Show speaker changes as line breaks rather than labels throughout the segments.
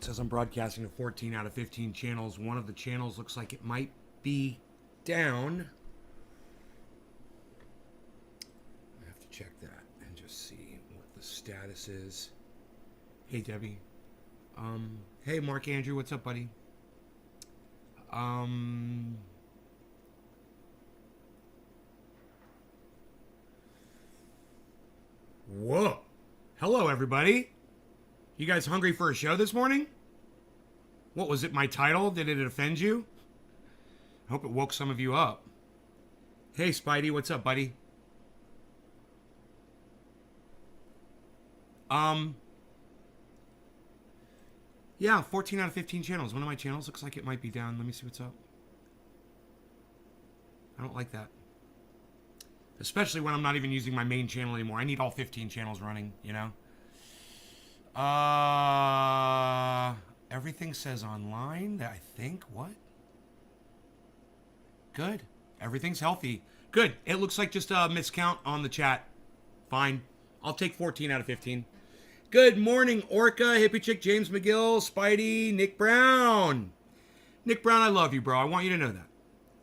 says I'm broadcasting to 14 out of 15 channels. One of the channels looks like it might be down. I have to check that and just see what the status is. Hey, Debbie. Hey, Mark Andrew, what's up, buddy? Whoa. Hello, everybody. You guys hungry for a show this morning? What was it, my title? Did it offend you? I hope it woke some of you up. Hey, Spidey, what's up, buddy? Yeah, 14 out of 15 channels. One of my channels looks like it might be down. Let me see what's up. I don't like that. Especially when I'm not even using my main channel anymore. I need all 15 channels running, you know? Everything says online, I think. What? Good. Everything's healthy. Good. It looks like just a miscount on the chat. Fine. I'll take 14 out of 15. Good morning, Orca, Hippie Chick, James McGill, Spidey, Nick Brown. Nick Brown, I love you, bro. I want you to know that.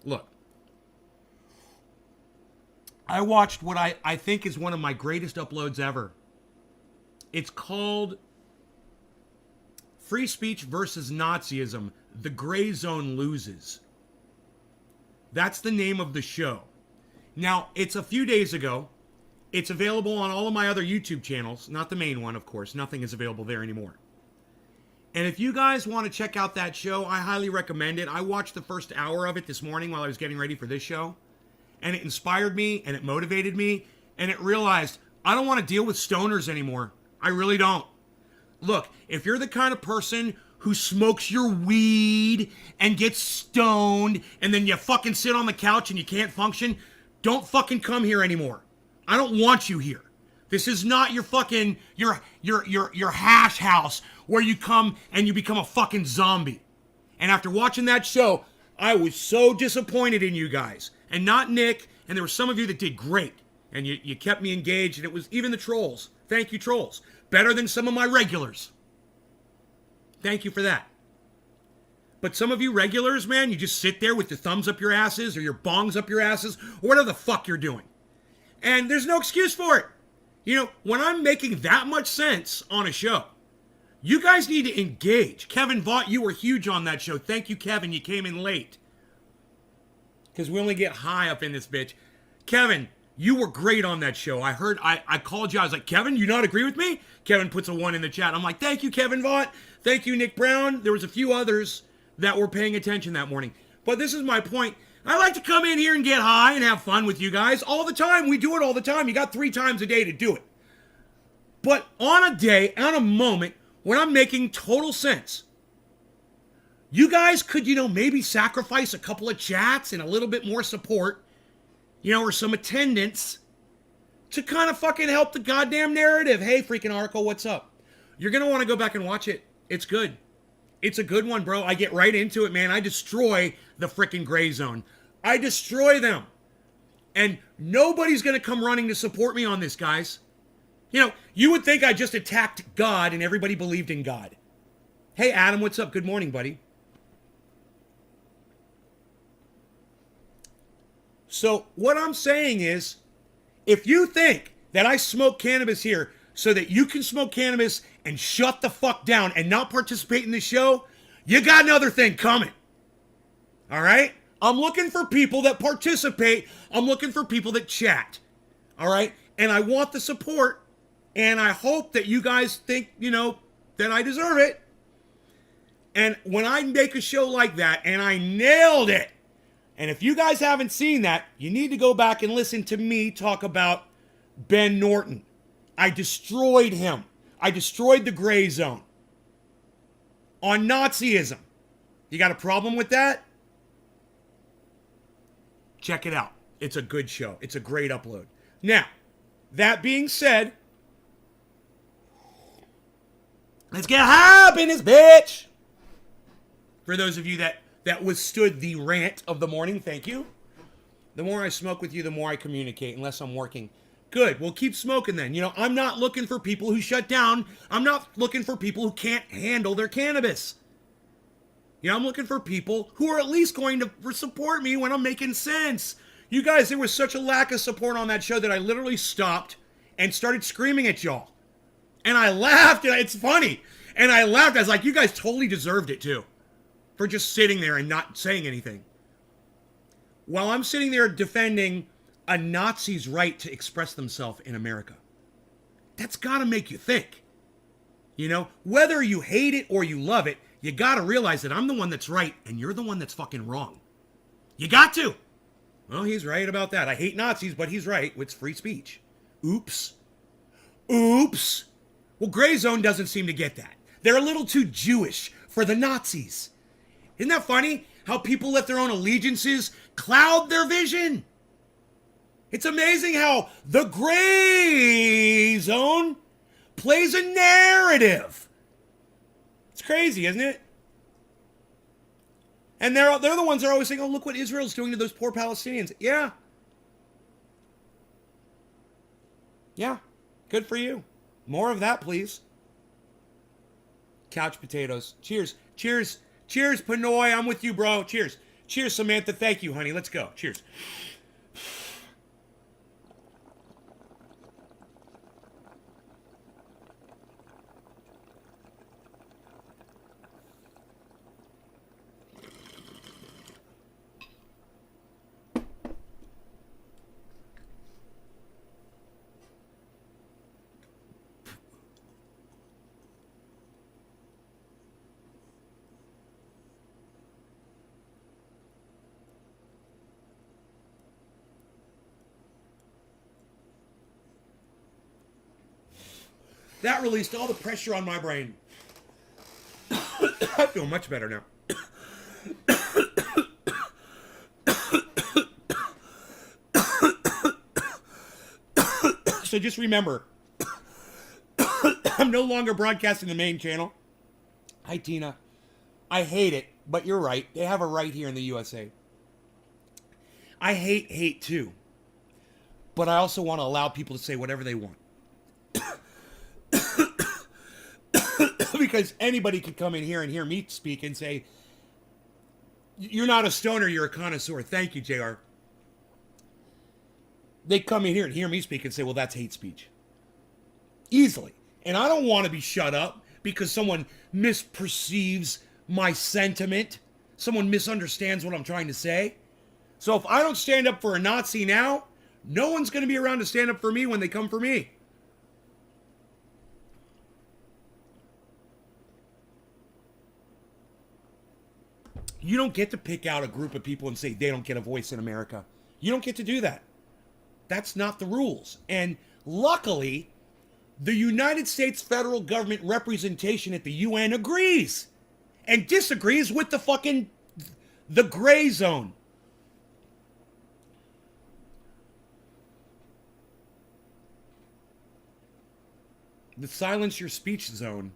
Look. I watched what I think is one of my greatest uploads ever. It's called Free Speech versus Nazism. The Gray Zone Loses. That's the name of the show. Now, it's a few days ago. It's available on all of my other YouTube channels. Not the main one, of course. Nothing is available there anymore. And if you guys want to check out that show, I highly recommend it. I watched the first hour of it this morning while I was getting ready for this show. And it inspired me, and it motivated me, and it realized I don't want to deal with stoners anymore. I really don't. Look, if you're the kind of person who smokes your weed and gets stoned, and then you fucking sit on the couch and you can't function, don't fucking come here anymore. I don't want you here. This is not your fucking, your hash house where you come and you become a fucking zombie. And after watching that show, I was so disappointed in you guys. And not Nick, and there were some of you that did great. And you kept me engaged, and it was even the trolls. Thank you, trolls. Better than some of my regulars. Thank you for that. But some of you regulars, man, you just sit there with your thumbs up your asses or your bongs up your asses or whatever the fuck you're doing. And there's no excuse for it. You know, when I'm making that much sense on a show, you guys need to engage. Kevin Vaught, you were huge on that show. Thank you, Kevin. You came in late. Because we only get high up in this bitch. Kevin, you were great on that show. I heard, I called you. I was like, Kevin, you not agree with me? Kevin puts a 1 in the chat. I'm like, thank you, Kevin Vaught. Thank you, Nick Brown. There was a few others that were paying attention that morning. But this is my point. I like to come in here and get high and have fun with you guys all the time. We do it all the time. You got 3 times a day to do it. But on a day, on a moment, when I'm making total sense, you guys could, maybe sacrifice a couple of chats and a little bit more support, or some attendance to kind of fucking help the goddamn narrative. Hey, freaking Oracle, what's up? You're going to want to go back and watch it. It's good. It's a good one, bro. I get right into it, man. I destroy the freaking Gray Zone. I destroy them. And nobody's going to come running to support me on this, guys. You would think I just attacked God and everybody believed in God. Hey, Adam, what's up? Good morning, buddy. So what I'm saying is, if you think that I smoke cannabis here so that you can smoke cannabis and shut the fuck down and not participate in the show, you got another thing coming. All right? I'm looking for people that participate. I'm looking for people that chat. All right? And I want the support. And I hope that you guys think, that I deserve it. And when I make a show like that, and I nailed it, and if you guys haven't seen that, you need to go back and listen to me talk about Ben Norton. I destroyed him. I destroyed the Gray Zone. On Nazism. You got a problem with that? Check it out. It's a good show. It's a great upload. Now, that being said, let's get high up in this bitch. For those of you that withstood the rant of the morning, thank you. The more I smoke with you, the more I communicate, unless I'm working. Good. Well, keep smoking then. I'm not looking for people who shut down. I'm not looking for people who can't handle their cannabis. I'm looking for people who are at least going to support me when I'm making sense. You guys, there was such a lack of support on that show that I literally stopped and started screaming at y'all. And I laughed, and it's funny. And I laughed. I was like, you guys totally deserved it too, for just sitting there and not saying anything. While I'm sitting there defending a Nazi's right to express themselves in America. That's got to make you think. Whether you hate it or you love it, you got to realize that I'm the one that's right and you're the one that's fucking wrong. You got to. Well, he's right about that. I hate Nazis, but he's right. It's free speech. Oops. Oops. Well, Gray Zone doesn't seem to get that. They're a little too Jewish for the Nazis. Isn't that funny? How people let their own allegiances cloud their vision. It's amazing how the Gray Zone plays a narrative. It's crazy, isn't it? And they're the ones that are always saying, oh, look what Israel's doing to those poor Palestinians. Yeah. Yeah. Good for you. More of that, please. Couch potatoes. Cheers. Cheers. Cheers, Pinoy. I'm with you, bro. Cheers. Cheers, Samantha. Thank you, honey. Let's go. Cheers. That released all the pressure on my brain. I feel much better now. So just remember, I'm no longer broadcasting the main channel. Hi, Tina. I hate it, but you're right. They have a right here in the USA. I hate hate too. But I also want to allow people to say whatever they want. Because anybody could come in here and hear me speak and say, you're not a stoner, you're a connoisseur. Thank you, JR. They come in here and hear me speak and say, well, that's hate speech. Easily. And I don't want to be shut up because someone misperceives my sentiment. Someone misunderstands what I'm trying to say. So if I don't stand up for a Nazi now, no one's going to be around to stand up for me when they come for me. You don't get to pick out a group of people and say they don't get a voice in America. You don't get to do that. That's not the rules. And luckily, the United States federal government representation at the UN agrees and disagrees with the Gray Zone. The silence your speech zone.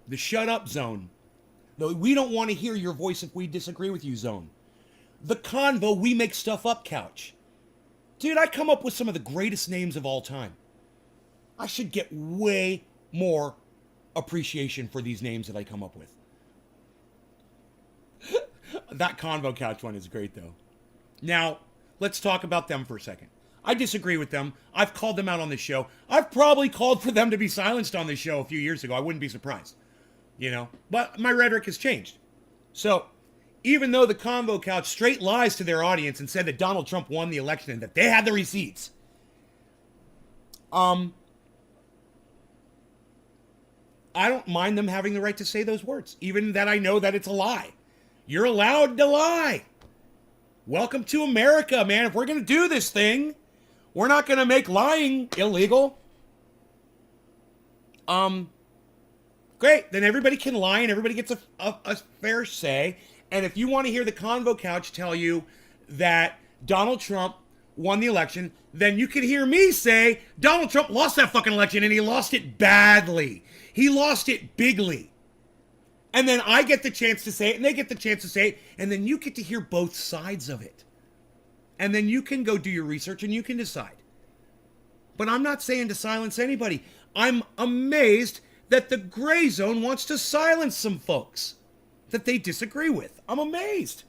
The shut up zone. We don't want to hear your voice if we disagree with you zone. The convo, we make stuff up couch. Dude, I come up with some of the greatest names of all time. I should get way more appreciation for these names that I come up with. That convo couch one is great though. Now, let's talk about them for a second. I disagree with them. I've called them out on this show. I've probably called for them to be silenced on this show a few years ago. I wouldn't be surprised. But my rhetoric has changed. So, even though the Convo Couch straight lies to their audience and said that Donald Trump won the election and that they had the receipts, I don't mind them having the right to say those words, even that I know that it's a lie. You're allowed to lie. Welcome to America, man. If we're going to do this thing, we're not going to make lying illegal. Great, then everybody can lie and everybody gets a fair say. And if you want to hear the Convo Couch tell you that Donald Trump won the election, then you can hear me say Donald Trump lost that fucking election and he lost it badly. He lost it bigly. And then I get the chance to say it and they get the chance to say it. And then you get to hear both sides of it. And then you can go do your research and you can decide. But I'm not saying to silence anybody. I'm amazed that the gray zone wants to silence some folks that they disagree with. I'm amazed.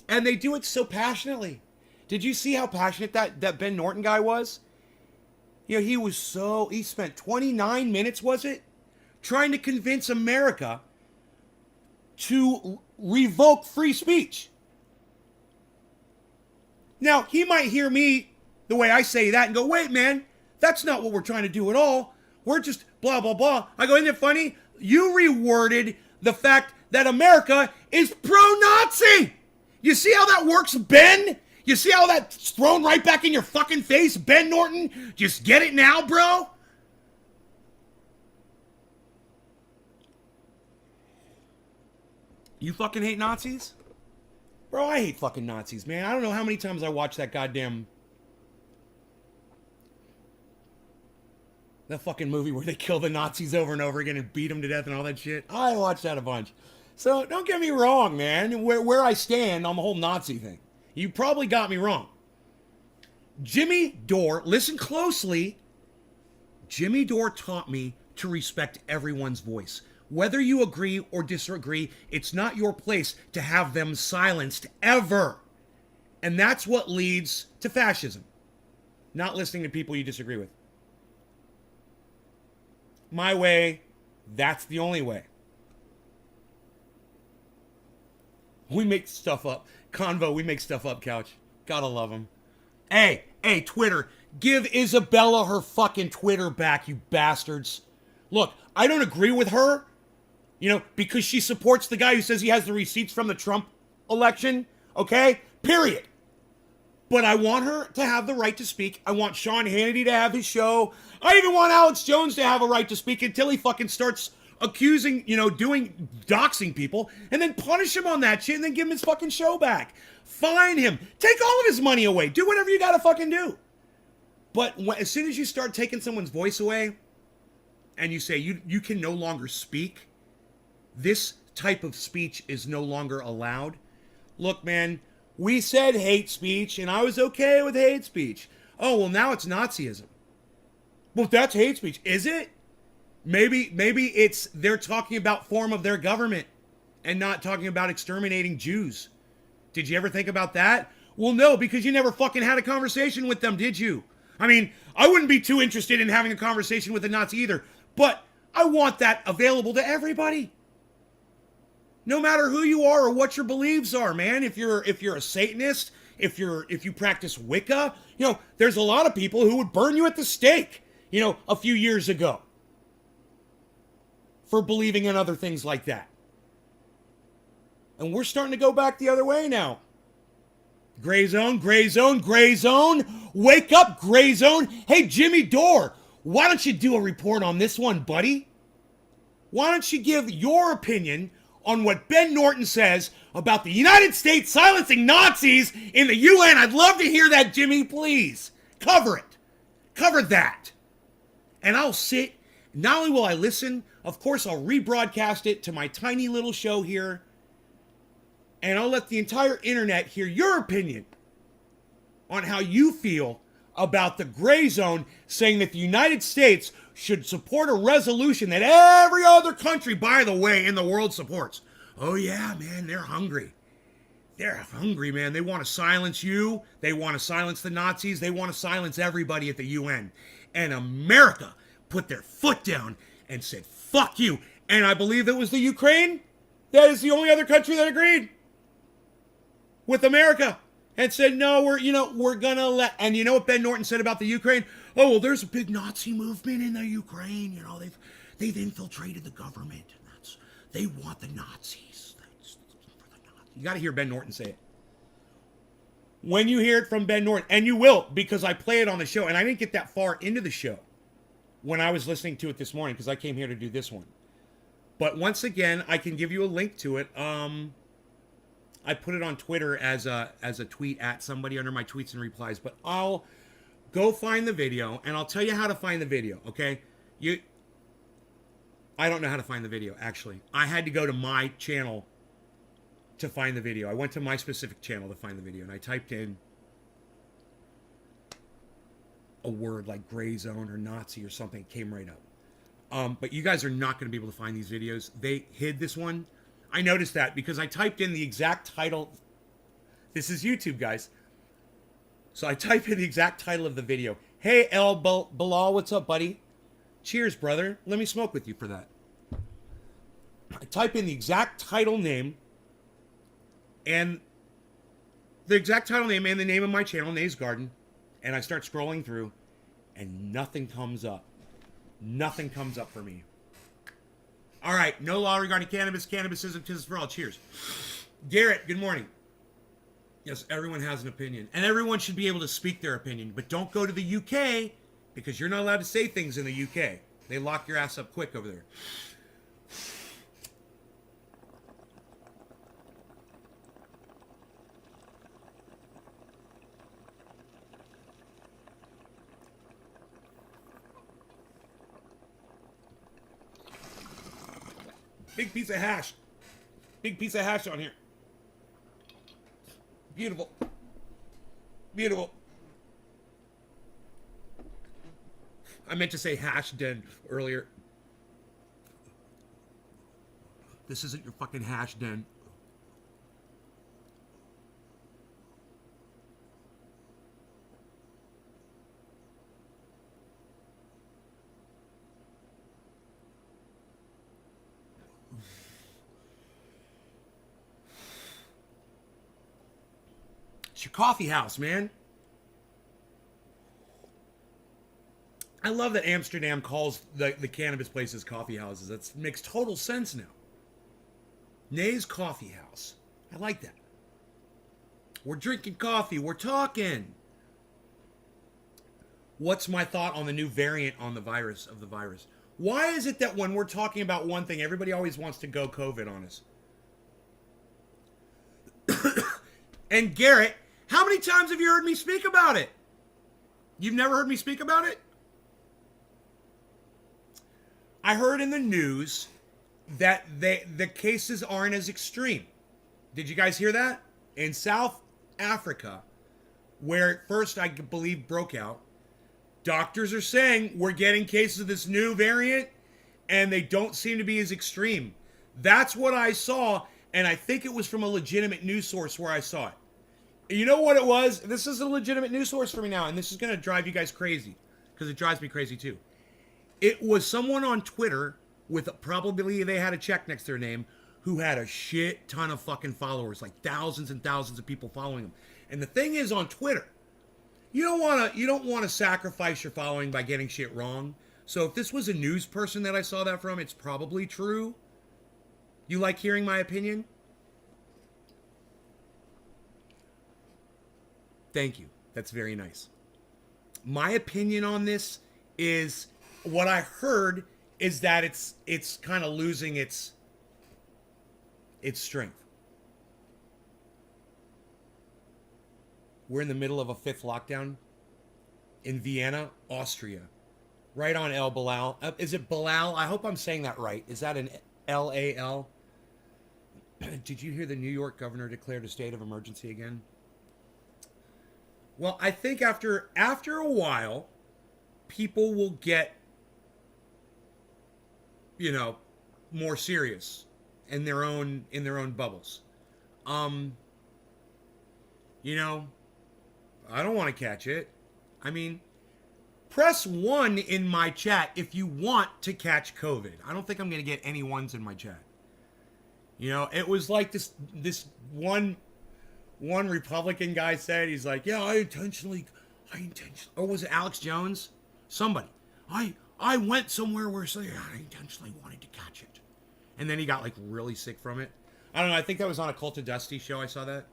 And they do it so passionately. Did you see how passionate that Ben Norton guy was? You know, he spent 29 minutes, was it? Trying to convince America to revoke free speech. Now, he might hear me the way I say that and go, wait, man, that's not what we're trying to do at all. We're just blah, blah, blah. I go, isn't it funny? You reworded the fact that America is pro-Nazi. You see how that works, Ben? You see how that's thrown right back in your fucking face, Ben Norton? Just get it now, bro? You fucking hate Nazis? Bro, I hate fucking Nazis, man. I don't know how many times I watched that fucking movie where they kill the Nazis over and over again and beat them to death and all that shit. I watched that a bunch. So don't get me wrong, man. Where I stand on the whole Nazi thing. You probably got me wrong. Jimmy Dore, listen closely. Jimmy Dore taught me to respect everyone's voice. Whether you agree or disagree, it's not your place to have them silenced ever. And that's what leads to fascism. Not listening to people you disagree with. My way, that's the only way. We make stuff up. Convo, we make stuff up, Couch. Gotta love him. Hey, Twitter, give Isabella her fucking Twitter back, you bastards. Look, I don't agree with her, because she supports the guy who says he has the receipts from the Trump election, okay? Period. But I want her to have the right to speak. I want Sean Hannity to have his show. I even want Alex Jones to have a right to speak until he fucking starts accusing, doxing people, and then punish him on that shit and then give him his fucking show back. Fine him. Take all of his money away. Do whatever you gotta fucking do. But as soon as you start taking someone's voice away and you say you can no longer speak, this type of speech is no longer allowed. Look, man, we said hate speech, and I was okay with hate speech. Oh, well, now it's Nazism. Well, that's hate speech. Is it? Maybe it's they're talking about form of their government and not talking about exterminating Jews. Did you ever think about that? Well, no, because you never fucking had a conversation with them, did you? I mean, I wouldn't be too interested in having a conversation with a Nazi either, but I want that available to everybody. No matter who you are or what your beliefs are, man. If you're a Satanist, if you practice Wicca, there's a lot of people who would burn you at the stake, a few years ago for believing in other things like that. And we're starting to go back the other way now. Gray zone, gray zone, gray zone. Wake up, gray zone. Hey, Jimmy Dore, why don't you do a report on this one, buddy? Why don't you give your opinion on what Ben Norton says about the United States silencing Nazis in the UN? I'd love to hear that, Jimmy, please. Cover it. Cover that. And I'll sit. Not only will I listen, of course, I'll rebroadcast it to my tiny little show here. And I'll let the entire internet hear your opinion on how you feel about the gray zone saying that the United States should support a resolution that every other country, by the way, in the world supports. Oh yeah, man, they're hungry. They're hungry, man. They want to silence you. They want to silence the Nazis. They want to silence everybody at the UN. And America put their foot down and said, fuck you. And I believe it was the Ukraine that is the only other country that agreed with America and said, no, we're gonna let. And you know what Ben Norton said about the Ukraine? Oh, well, there's a big Nazi movement in the Ukraine. They've infiltrated the government. And they want the Nazis. You got to hear Ben Norton say it. When you hear it from Ben Norton, and you will, because I play it on the show, and I didn't get that far into the show when I was listening to it this morning, because I came here to do this one. But once again, I can give you a link to it. I put it on Twitter as a tweet at somebody under my tweets and replies, but I'll go find the video, and I'll tell you how to find the video, okay? I don't know how to find the video, actually. I had to go to my channel to find the video. I went to my specific channel to find the video, and I typed in a word like gray zone or Nazi or something. It came right up. But you guys are not going to be able to find these videos. They hid this one. I noticed that because I typed in the exact title. This is YouTube, guys. So I type in the exact title of the video. Hey, El Bilal, what's up, buddy? Cheers, brother. Let me smoke with you for that. I type in the exact title name and the name of my channel, Nays Garden, and I start scrolling through, and nothing comes up. Nothing comes up for me. All right, no law regarding cannabis. Cannabis isn't business for all. Cheers. Garrett, good morning. Yes, everyone has an opinion, and everyone should be able to speak their opinion, but don't go to the UK because you're not allowed to say things in the UK. They lock your ass up quick over there. Big piece of hash. Big piece of hash on here. Beautiful. Beautiful. I meant to say hash den earlier. This isn't your fucking hash den. It's your coffee house, man. I love that Amsterdam calls the cannabis places coffee houses. That makes total sense now. Nays Coffee House. I like that. We're drinking coffee. We're talking. What's my thought on the new variant on the virus? Why is it that when we're talking about one thing, everybody always wants to go COVID on us? And Garrett, how many times have you heard me speak about it? You've never heard me speak about it? I heard in the news that the cases aren't as extreme. Did you guys hear that? In South Africa, where it first, I believe, broke out, doctors are saying we're getting cases of this new variant, and they don't seem to be as extreme. That's what I saw, and I think it was from a legitimate news source where I saw it. You know what it was? This is a legitimate news source for me now, and this is going to drive you guys crazy, because it drives me crazy too. It was someone on Twitter with probably they had a check next to their name who had a shit ton of fucking followers, like thousands and thousands of people following them. And the thing is, on Twitter, you don't want to sacrifice your following by getting shit wrong. So if this was a news person that I saw that from, it's probably true. You like hearing my opinion? Thank you. That's very nice. My opinion on this is what I heard is that it's kind of losing its strength. We're in the middle of a fifth lockdown in Vienna, Austria. Right on El Bilal. Is it Bilal? I hope I'm saying that right. Is that an L-A-L? Did you hear the New York governor declared a state of emergency again? Well, I think after a while, people will get, more serious in their own bubbles. I don't want to catch it. I mean, press 1 in my chat if you want to catch COVID. I don't think I'm going to get any ones in my chat. It was like this one Republican guy said, he's like, yeah, I intentionally, or was it Alex Jones? Somebody. I went somewhere where I intentionally wanted to catch it. And then he got like really sick from it. I don't know. I think that was on a Cult of Dusty show. I saw that.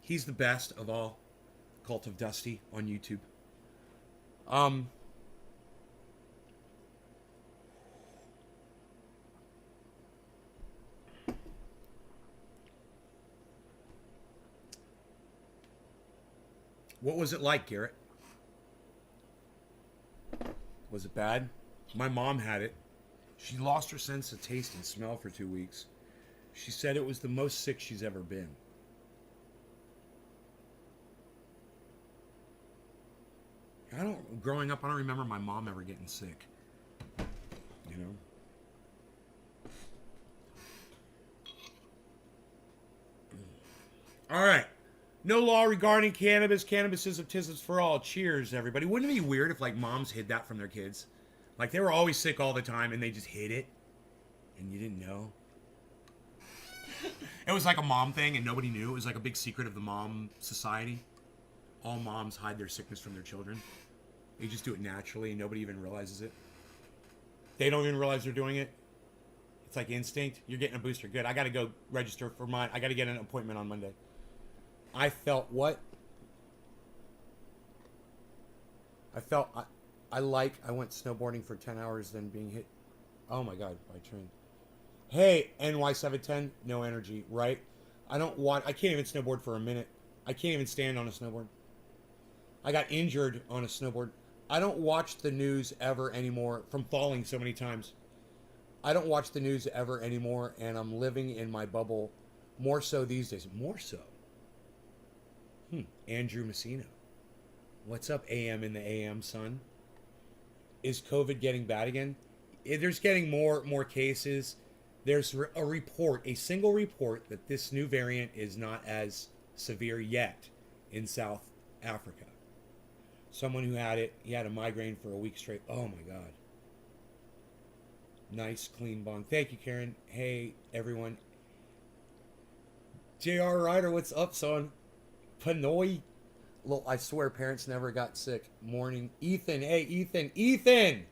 He's the best of all. Cult of Dusty on YouTube. What was it like, Garrett? Was it bad? My mom had it. She lost her sense of taste and smell for 2 weeks. She said it was the most sick she's ever been. Growing up, I don't remember my mom ever getting sick. You know? All right. No law regarding cannabis. Cannabis is tisms for all. Cheers, everybody. Wouldn't it be weird if, like, moms hid that from their kids? Like, they were always sick all the time, and they just hid it, and you didn't know? It was like a mom thing, and nobody knew. It was like a big secret of the mom society. All moms hide their sickness from their children. They just do it naturally, and nobody even realizes it. They don't even realize they're doing it. It's like instinct. You're getting a booster. Good. I got to go register for mine. I got to get an appointment on Monday. I felt what? I went snowboarding for 10 hours, then being hit. Oh my God, by a train. Hey, NY710, no energy, right? I can't even snowboard for a minute. I can't even stand on a snowboard. I got injured on a snowboard. I don't watch the news ever anymore from falling so many times. I don't watch the news ever anymore, and I'm living in my bubble more so these days. More so. Andrew Messina. What's up, AM in the AM, son? Is COVID getting bad again? There's getting more cases. There's a single report that this new variant is not as severe yet in South Africa. Someone who had it, he had a migraine for a week straight. Oh my God. Nice, clean bong. Thank you, Karen. Hey, everyone. JR Ryder, what's up, son? Panoy. Look, I swear parents never got sick. Morning. Ethan, hey, Ethan!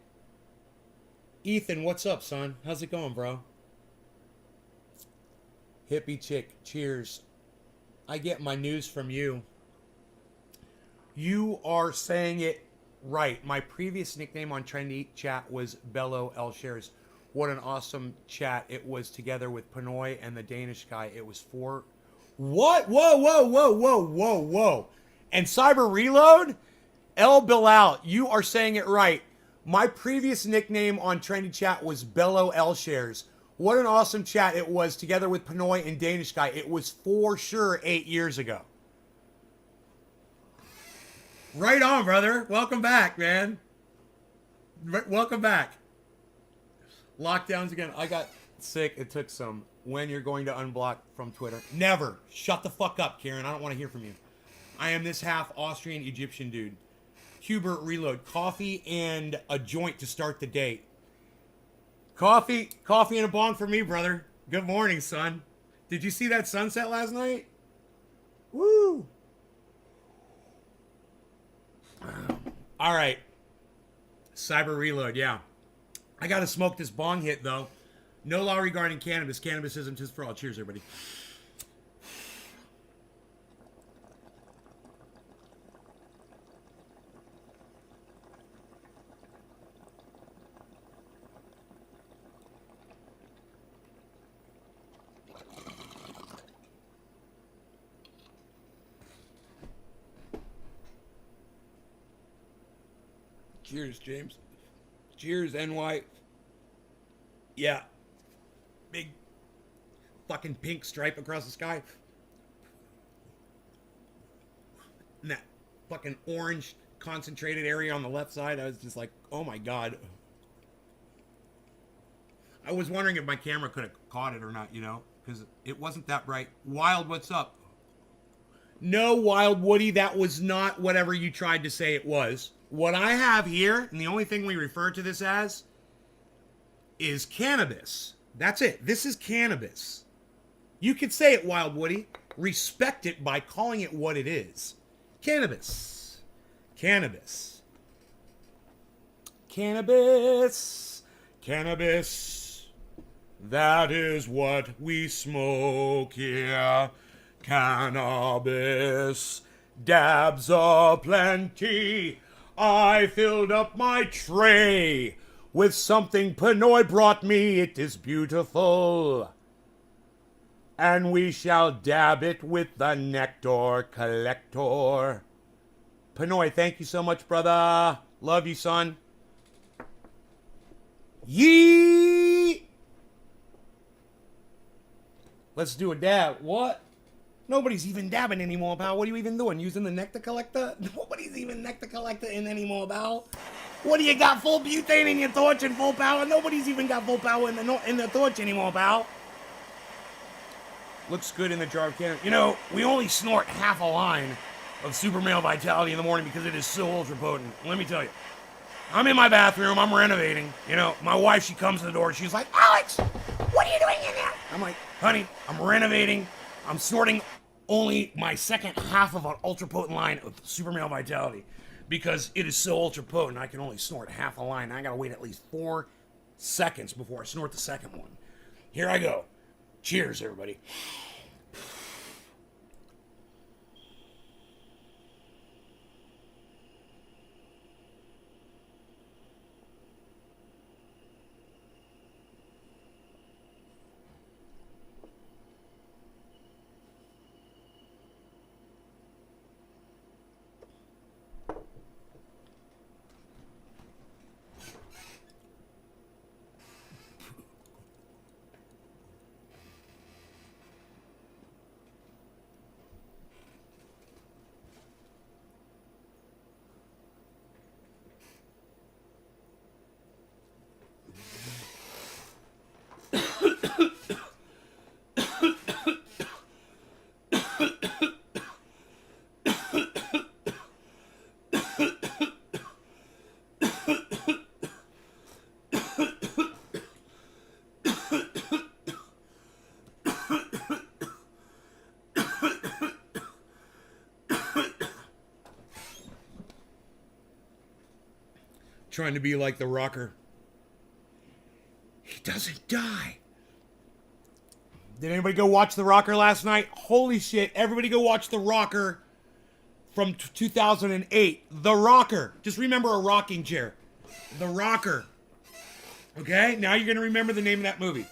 Ethan, what's up, son? How's it going, bro? Hippie chick, cheers. I get my news from you. You are saying it right. My previous nickname on Trendy Chat was Bello L Shares. What an awesome chat it was together with Pinoy and the Danish guy. It was for... What? Whoa. And Cyber Reload? El Bilal, you are saying it right. My previous nickname on Trendy Chat was Bello L Shares. What an awesome chat it was together with Pinoy and Danish guy. It was for sure 8 years ago. Right on, brother. Welcome back, man. Welcome back. Lockdowns again. I got sick. It took some. When you're going to unblock from Twitter? Never. Shut the fuck up, Karen. I don't want to hear from you. I am this half Austrian Egyptian dude. Hubert Reload. Coffee and a joint to start the day. Coffee and a bong for me, brother. Good morning, son. Did you see that sunset last night? Woo! All right. Cyber Reload, yeah. I got to smoke this bong hit, though. No law regarding cannabis. Cannabis isn't just for all. Cheers, everybody. Cheers, James. Cheers, NY. Yeah. Big fucking pink stripe across the sky. And that fucking orange concentrated area on the left side. I was just like, oh my God. I was wondering if my camera could have caught it or not, you know, because it wasn't that bright. Wild, what's up? No, Wild Woody, that was not whatever you tried to say it was. What I have here, and the only thing we refer to this as, is cannabis. That's it. This is cannabis. You could say it, Wild Woody. Respect it by calling it what it is. Cannabis. Cannabis. Cannabis. Cannabis. That is what we smoke here. Cannabis. Dabs aplenty. I filled up my tray with something Pinoy brought me. It is beautiful. And we shall dab it with the nectar collector. Pinoy, thank you so much, brother. Love you, son. Yee! Let's do a dab. What? Nobody's even dabbing anymore, pal. What are you even doing? Using the nectar collector? Nobody's even nectar collector in anymore, pal. What do you got? Full butane in your torch and full power? Nobody's even got full power in the torch anymore, pal. Looks good in the jar of candy. You know, we only snort half a line of Super Male Vitality in the morning because it is so ultra potent. Let me tell you. I'm in my bathroom. I'm renovating. You know, my wife, she comes to the door. She's like, Alex, what are you doing in there? I'm like, honey, I'm renovating. I'm snorting only my second half of an ultra potent line of Super Male Vitality because it is so ultra potent. I can only snort half a line. I gotta wait at least 4 seconds before I snort the second one. Here I go. Cheers, everybody. Trying to be like the Rocker. He doesn't die. Did anybody go watch The Rocker last night? Holy shit, everybody go watch The Rocker from 2008. The Rocker. Just remember a rocking chair. The Rocker. Okay? Now you're going to remember the name of that movie.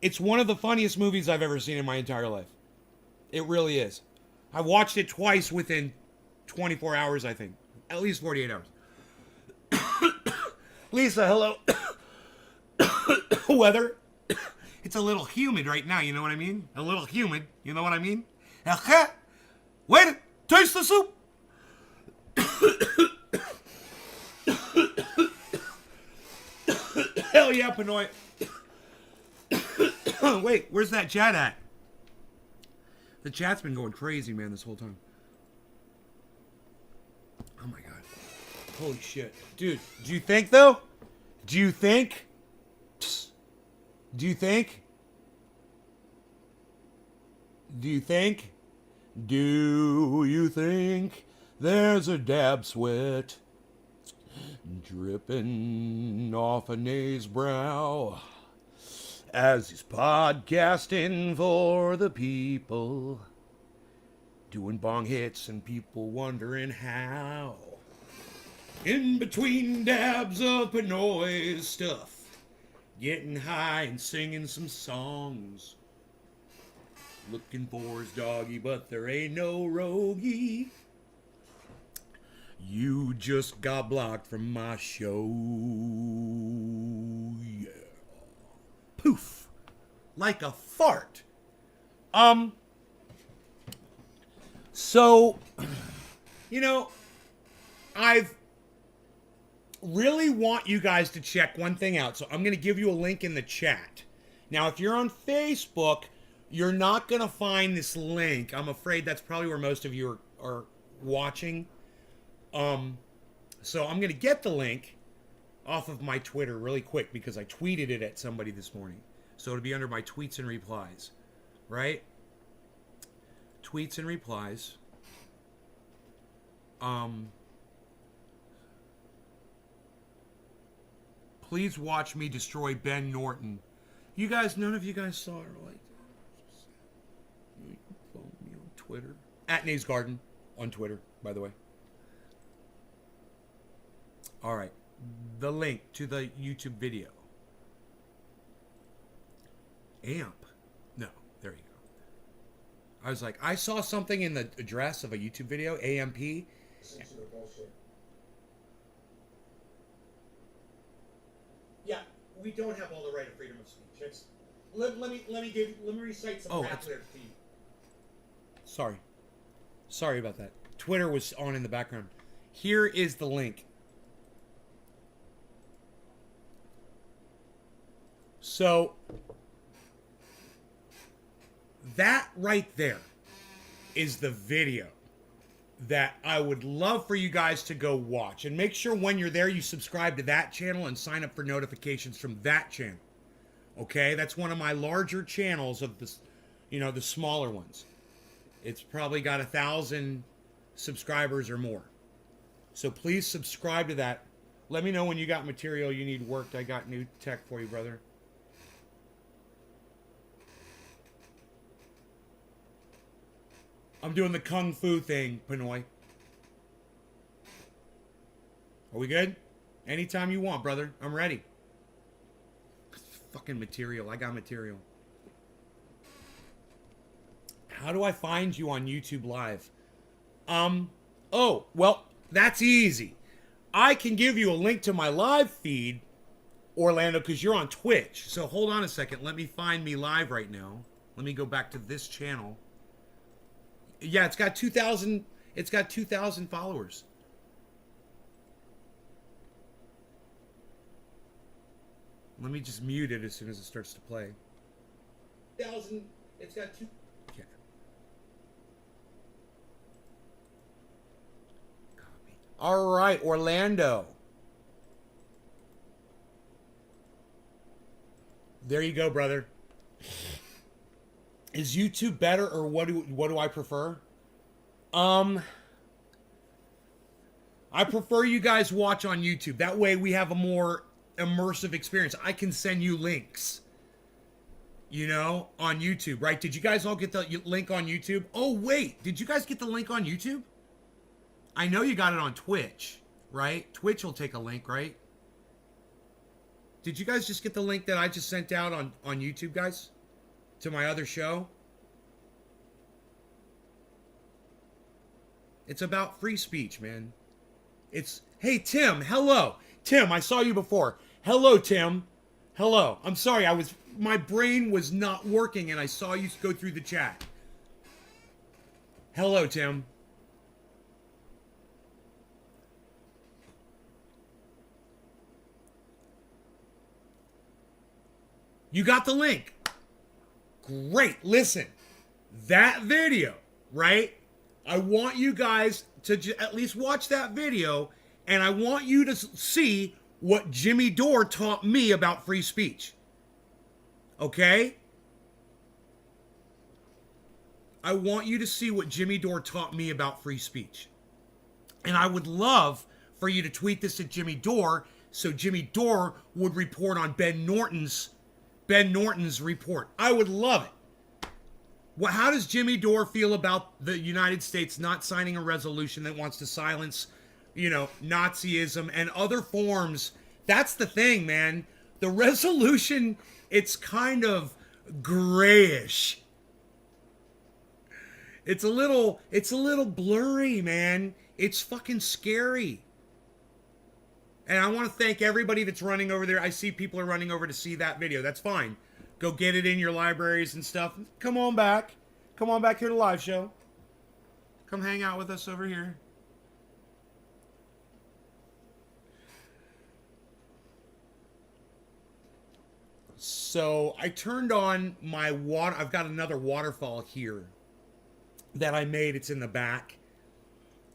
It's one of the funniest movies I've ever seen in my entire life. It really is. I watched it twice within 24 hours, I think. At least 48 hours. Lisa, hello. Weather. It's a little humid right now, you know what I mean? A little humid, you know what I mean? Wait, taste the soup. Hell yeah, Pinoy. Wait, where's that chat at? The chat's been going crazy, man, this whole time. Oh my god. Holy shit. Dude, do you think, though? Do you think? Do you think? Do you think? Do you think there's a dab sweat dripping off a Nate's brow as he's podcasting for the people, doing bong hits and people wondering how? In between dabs of Pinoy's stuff, getting high and singing some songs, looking for his doggy, but there ain't no rogie. You just got blocked from my show. Yeah. Poof. Like a fart. So, you know, I've really want you guys to check one thing out. So I'm going to give you a link in the chat. Now, if you're on Facebook, you're not going to find this link. I'm afraid that's probably where most of you are watching. So I'm going to get the link off of my Twitter really quick because I tweeted it at somebody this morning. So it'll be under my tweets and replies, right? Tweets and replies. Please watch me destroy Ben Norton. You guys, none of you guys saw it, right? Follow me on Twitter. At Nays Garden on Twitter, by the way. All right. The link to the YouTube video. AMP. No, there you go. I was like, I saw something in the address of a YouTube video, AMP. Yeah, we don't have all the right of freedom of speech. Just let me recite some rap lyrics to you. Sorry about that. Twitter was on in the background. Here is the link. So that right there is the video that I would love for you guys to go watch. And make sure when you're there, you subscribe to that channel and sign up for notifications from that channel. Okay? That's one of my larger channels of this, the smaller ones. It's probably got 1,000 subscribers or more. So please subscribe to that. Let me know when you got material you need worked. I got new tech for you, brother. I'm doing the kung fu thing, Pinoy. Are we good? Anytime you want, brother. I'm ready. Fucking material. I got material. How do I find you on YouTube Live? Oh, well, that's easy. I can give you a link to my live feed, Orlando, because you're on Twitch. So hold on a second. Let me find me live right now. Let me go back to this channel. Yeah, it's got 2,000. It's got 2,000 followers. Let me just mute it as soon as it starts to play. 1,000. It's got 2. Okay. Copy. All right, Orlando. There you go, brother. Is YouTube better, or what do I prefer? I prefer you guys watch on YouTube. That way we have a more immersive experience. I can send you links, on YouTube, right? Did you guys all get the link on YouTube? Oh, wait. Did you guys get the link on YouTube? I know you got it on Twitch, right? Twitch will take a link, right? Did you guys just get the link that I just sent out on YouTube, guys? To my other show? It's about free speech, man. Hey, Tim, hello. Tim, I saw you before. Hello, Tim. Hello. I'm sorry, my brain was not working and I saw you go through the chat. Hello, Tim. You got the link. Great. Listen, that video, right? I want you guys to at least watch that video, and I want you to see what Jimmy Dore taught me about free speech. Okay? I want you to see what Jimmy Dore taught me about free speech. And I would love for you to tweet this at Jimmy Dore so Jimmy Dore would report on Ben Norton's report. I would love it. Well, how does Jimmy Dore feel about the United States not signing a resolution that wants to silence, Nazism and other forms? That's the thing, man. The resolution, it's kind of grayish. It's a little blurry, man. It's fucking scary. And I want to thank everybody that's running over there. I see people are running over to see that video. That's fine. Go get it in your libraries and stuff. Come on back. Come on back here to the live show. Come hang out with us over here. So I turned on my water. I've got another waterfall here that I made. It's in the back.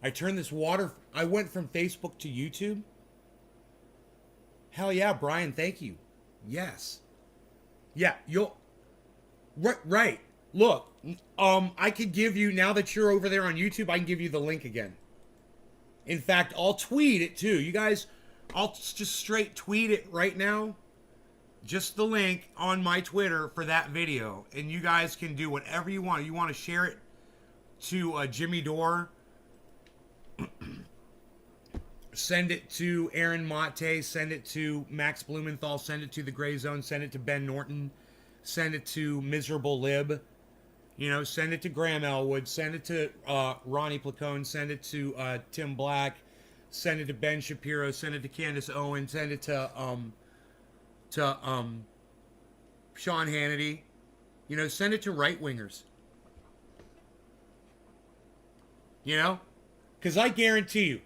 I turned this water. I went from Facebook to YouTube. Hell yeah, Brian, thank you. Yes. Yeah, you'll... Right. Look, I could give you, now that you're over there on YouTube, I can give you the link again. In fact, I'll tweet it too. You guys, I'll just straight tweet it right now. Just the link on my Twitter for that video. And you guys can do whatever you want. You want to share it to Jimmy Dore? Send it to Aaron Mate, send it to Max Blumenthal, send it to the Gray Zone, send it to Ben Norton, send it to Miserable Lib, send it to Graham Elwood, send it to Ronnie Placone, send it to Tim Black, send it to Ben Shapiro, send it to Candace Owen, send it to Sean Hannity. You know, send it to right-wingers. You know? Because I guarantee you,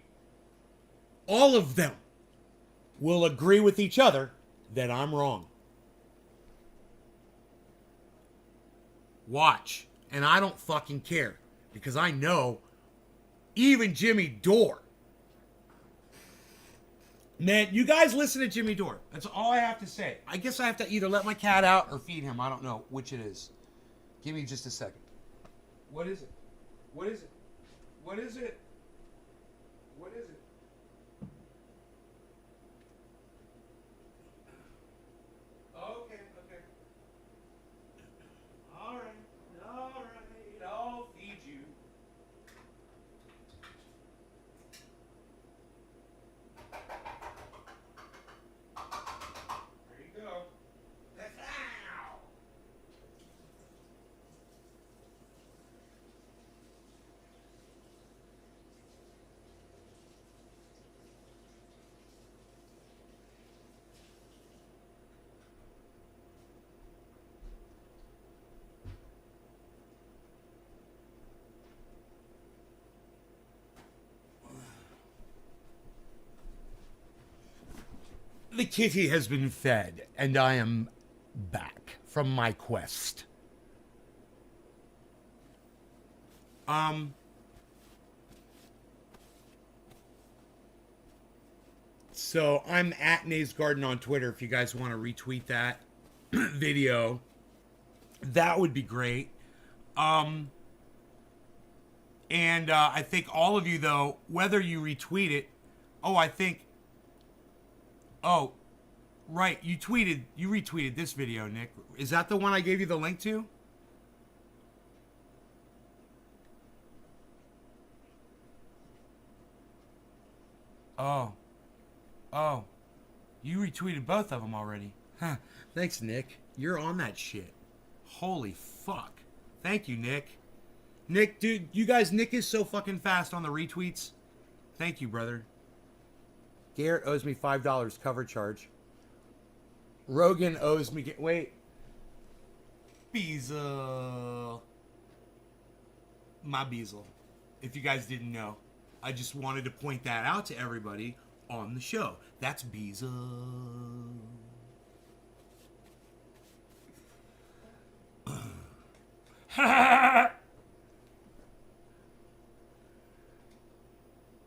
all of them will agree with each other that I'm wrong. Watch. And I don't fucking care. Because I know even Jimmy Dore. Man, you guys listen to Jimmy Dore. That's all I have to say. I guess I have to either let my cat out or feed him. I don't know which it is. Give me just a second. What is it? What is it? What is it? What is it? Okay, okay. All right. All right. I'll feed you. There you go. Ow! The kitty has been fed, and I am back from my quest. So I'm at Nays Garden on Twitter if you guys want to retweet that video. That would be great. And I think all of you, though, whether you retweet it, right, you retweeted this video, Nick. Is that the one I gave you the link to? Oh, you retweeted both of them already. Huh. Thanks, Nick. You're on that shit. Holy fuck. Thank you, Nick. Nick, dude, you guys, Nick is so fucking fast on the retweets. Thank you, brother. Garrett owes me $5 cover charge. Rogan owes me... Wait. Beazle. My Beazle. If you guys didn't know. I just wanted to point that out to everybody on the show. That's Beazle.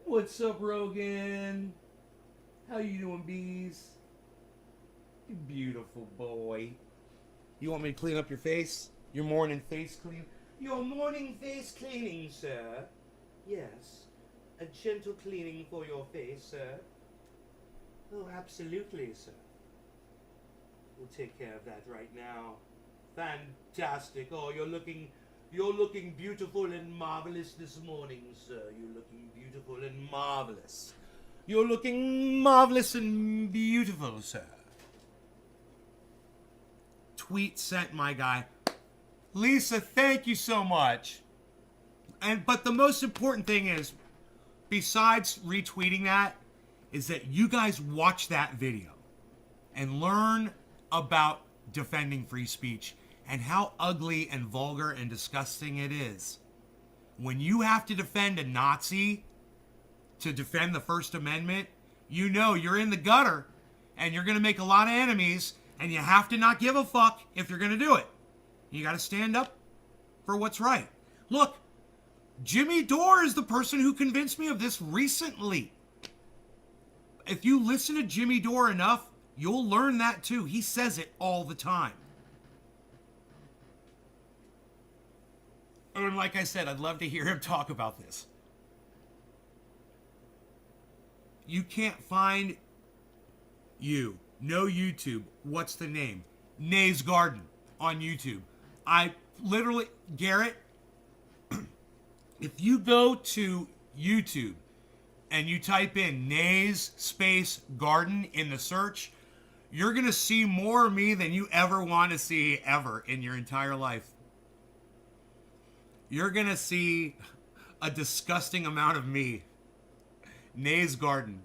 What's up, Rogan? How you doing, bees? You beautiful boy. You want me to clean up your face? Your morning face clean? Your morning face cleaning, sir. Yes. A gentle cleaning for your face, sir. Oh, absolutely, sir. We'll take care of that right now. Fantastic. Oh, you're looking beautiful and marvelous this morning, sir. You're looking beautiful and marvelous. You're looking marvelous and beautiful, sir. Tweet sent, my guy. Lisa, thank you so much. But the most important thing is, besides retweeting that, is that you guys watch that video and learn about defending free speech and how ugly and vulgar and disgusting it is. When you have to defend a Nazi to defend the First Amendment, you know you're in the gutter and you're going to make a lot of enemies, and you have to not give a fuck if you're going to do it. You got to stand up for what's right. Look, Jimmy Dore is the person who convinced me of this recently. If you listen to Jimmy Dore enough, you'll learn that too. He says it all the time. And like I said, I'd love to hear him talk about this. You can't find no YouTube. What's the name? Nays Garden on YouTube. I literally, Garrett, if you go to YouTube and you type in Nays space Garden in the search, you're going to see more of me than you ever want to see ever in your entire life. You're going to see a disgusting amount of me. Nays Garden.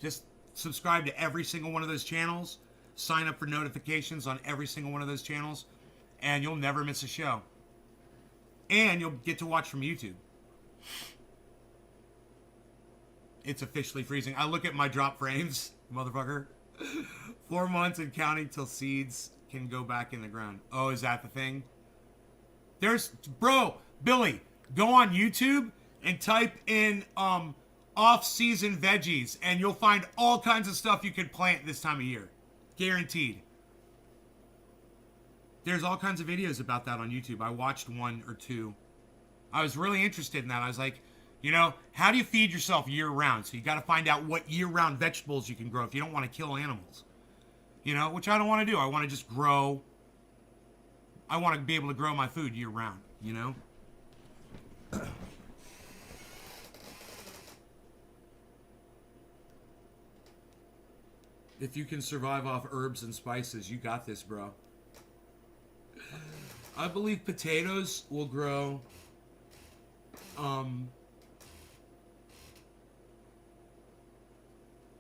Just subscribe to every single one of those channels sign up for notifications on every single one of those channels, and you'll never miss a show. And you'll get to watch from YouTube. It's officially freezing. I look at my drop frames, motherfucker. 4 months and counting till seeds can go back in the ground. Oh, is that the thing? Bro, Billy, go on YouTube and type in off-season veggies, and you'll find all kinds of stuff you could plant this time of year. Guaranteed. There's all kinds of videos about that on YouTube. I watched 1 or 2. I was really interested in that. I was like, how do you feed yourself year-round? So you got to find out what year-round vegetables you can grow if you don't want to kill animals. Which I don't want to do. I want to just grow. I want to be able to grow my food year-round, If you can survive off herbs and spices, you got this, bro. I believe potatoes will grow.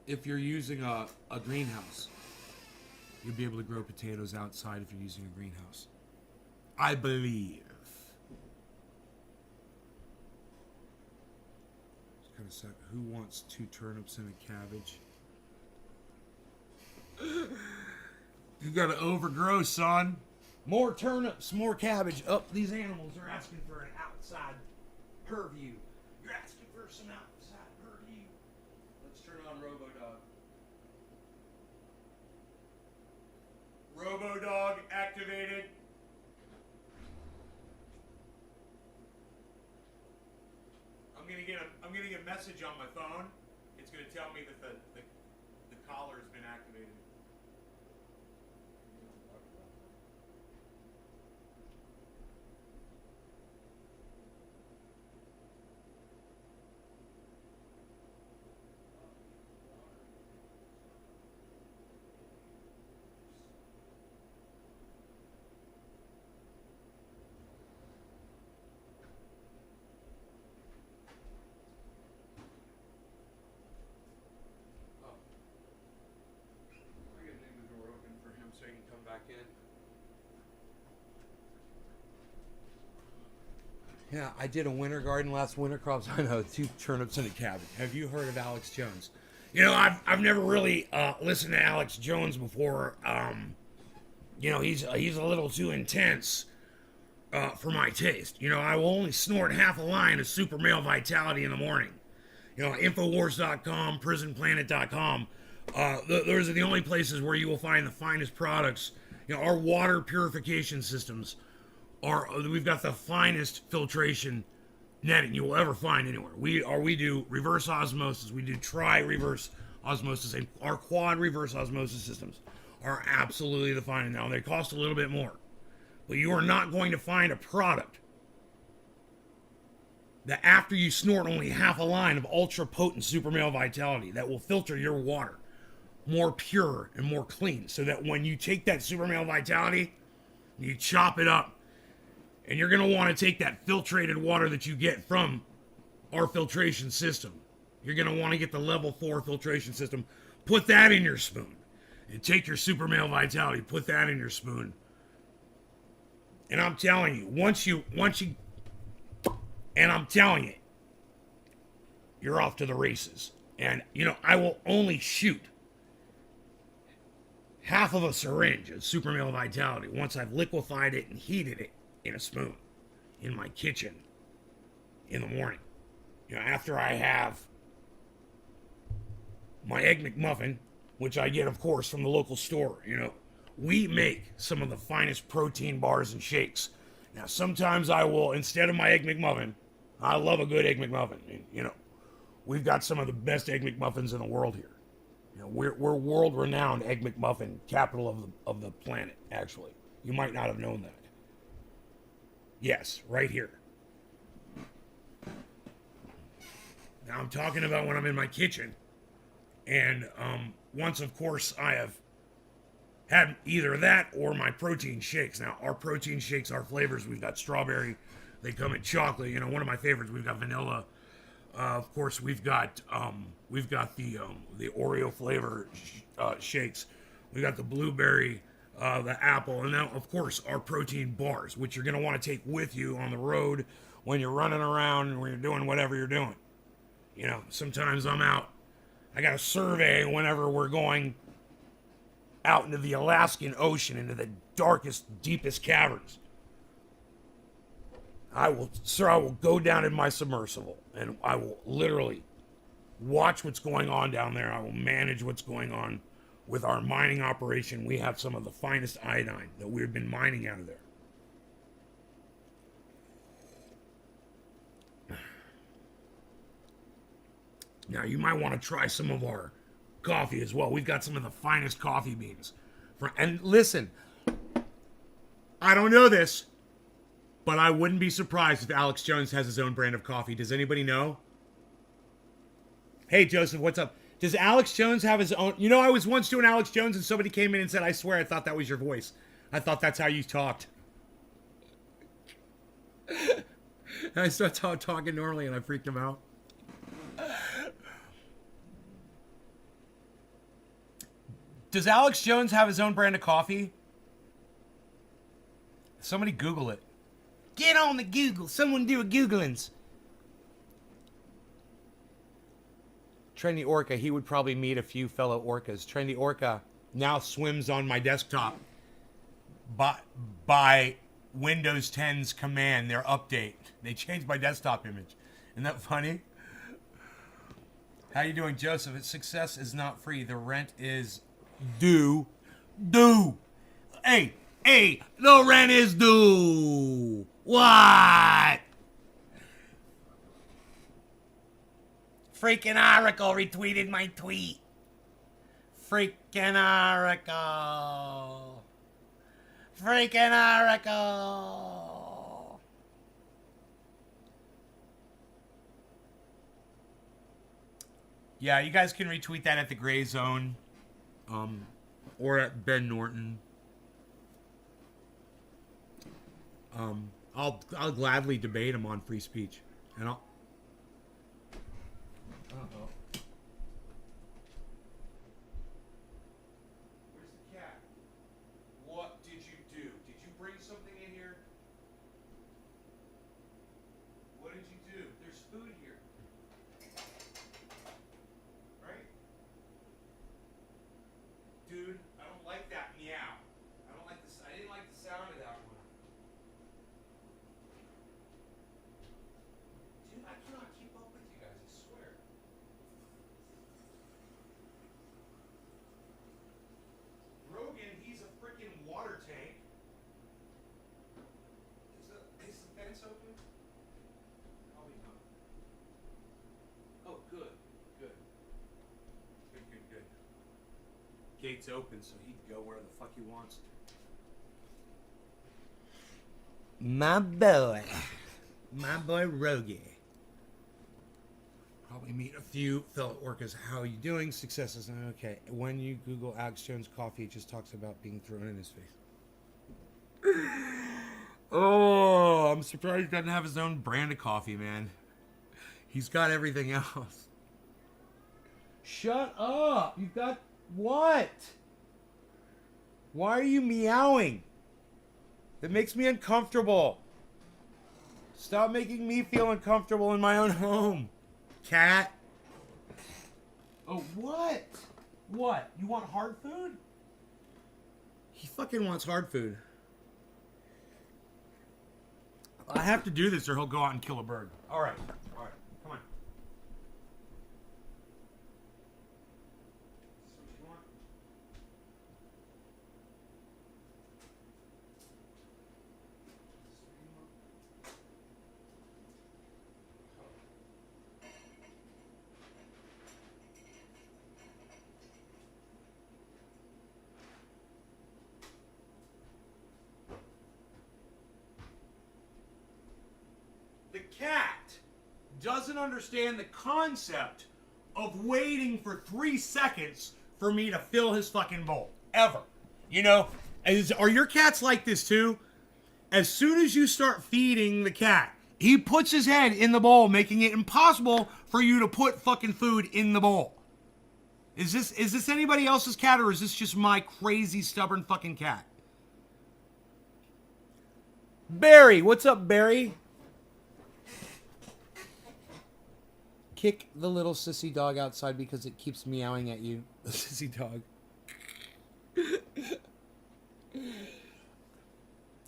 If you're using a greenhouse, you'll be able to grow potatoes outside if you're using a greenhouse. I believe. Just kind of sad. Who wants 2 turnips and a cabbage? You gotta overgrow, son. More turnips, more cabbage. Oh, these animals are asking for an outside purview. You're asking for some outside purview. Let's turn on RoboDog. RoboDog activated. I'm gonna get a message on my phone. It's gonna tell me that the collar has been activated. So you can come back in. Yeah, I did a winter garden last winter. Crops. I know, 2 turnips and a cabbage. Have you heard of Alex Jones? I've never really listened to Alex Jones before. He's a little too intense for my taste. I will only snort half a line of Super Male Vitality in the morning. Infowars.com, PrisonPlanet.com. Those are the only places where you will find the finest products. Our water purification systems we've got the finest filtration netting you will ever find anywhere. We do reverse osmosis, we do tri-reverse osmosis, and our quad reverse osmosis systems are absolutely the finest. Now, they cost a little bit more, but you are not going to find a product that after you snort only half a line of ultra potent Super Male Vitality that will filter your water more pure and more clean, so that when you take that Super Male Vitality, you chop it up, and you're going to want to take that filtrated water that you get from our filtration system. You're going to want to get the level 4 filtration system, put that in your spoon, and take your Super Male Vitality, put that in your spoon. And I'm telling you, you're off to the races. And, I will only shoot half of a syringe of Super Male Vitality once I've liquefied it and heated it in a spoon in my kitchen in the morning. After I have my Egg McMuffin, which I get, of course, from the local store. We make some of the finest protein bars and shakes. Now, sometimes I will, instead of my Egg McMuffin, I love a good Egg McMuffin. We've got some of the best Egg McMuffins in the world here. We're world-renowned Egg McMuffin, capital of the planet, actually. You might not have known that. Yes, right here. Now, I'm talking about when I'm in my kitchen. And once, of course, I have had either that or my protein shakes. Now, our protein shakes, our flavors, we've got strawberry. They come in chocolate. One of my favorites, we've got vanilla. Of course, we've got the Oreo flavor shakes. We got the blueberry, the apple, and now, of course, our protein bars, which you're going to want to take with you on the road when you're running around and when you're doing whatever you're doing. You know, sometimes I'm out. I got a survey whenever we're going out into the Alaskan Ocean, into the darkest, deepest caverns. I will go down in my submersible and I will literally watch what's going on down there. I will manage what's going on with our mining operation. We have some of the finest iodine that we've been mining out of there. Now, you might want to try some of our coffee as well. We've got some of the finest coffee beans. And listen, I don't know this, but I wouldn't be surprised if Alex Jones has his own brand of coffee. Does anybody know? Hey, Joseph, what's up? Does Alex Jones have his own? You know, I was once doing Alex Jones and somebody came in and said, I swear I thought that was your voice. I thought that's how you talked. And I started talking normally and I freaked him out. Does Alex Jones have his own brand of coffee? Somebody Google it. Get on the Google. Someone do a Googlings. Trendy Orca, he would probably meet a few fellow orcas. Trendy Orca now swims on my desktop by Windows 10's command, their update. They changed my desktop image. Isn't that funny? How you doing, Joseph? Success is not free. The rent is due. Hey, the rent is due. What? Freaking Oracle retweeted my tweet. Freaking Oracle. Yeah, you guys can retweet that at the Gray Zone, or at Ben Norton. I'll gladly debate him on free speech, and I'll. Uh-oh. Where's the cat? What did you do? Did you bring something in here? What did you do? There's food here. Right? Dude, I don't like that meow. I didn't like the sound of that one. Dude, I cannot keep up with you guys, I swear. Rogan, he's a freaking water tank. Is the fence open? Probably not. Oh, good. Gate's open, so he can go where the fuck he wants. My boy Rogie. Probably meet a few fellow orcas. How are you doing? Successes. Okay. When you Google Alex Jones coffee, it just talks about being thrown in his face. Oh, I'm surprised he doesn't have his own brand of coffee, man. He's got everything else. Shut up. You've got what? Why are you meowing? That makes me uncomfortable. Stop making me feel uncomfortable in my own home. Cat. Oh, what? What? You want hard food? He fucking wants hard food. I have to do this or he'll go out and kill a bird. All right. Come on. Is this what you want? The cat doesn't understand the concept of waiting for 3 seconds for me to fill his fucking bowl. Ever. You know? Are your cats like this too? As soon as you start feeding the cat, he puts his head in the bowl, making it impossible for you to put fucking food in the bowl. Is this anybody else's cat, or is this just my crazy stubborn fucking cat? Barry, what's up, Barry? Kick the little sissy dog outside because it keeps meowing at you. The sissy dog.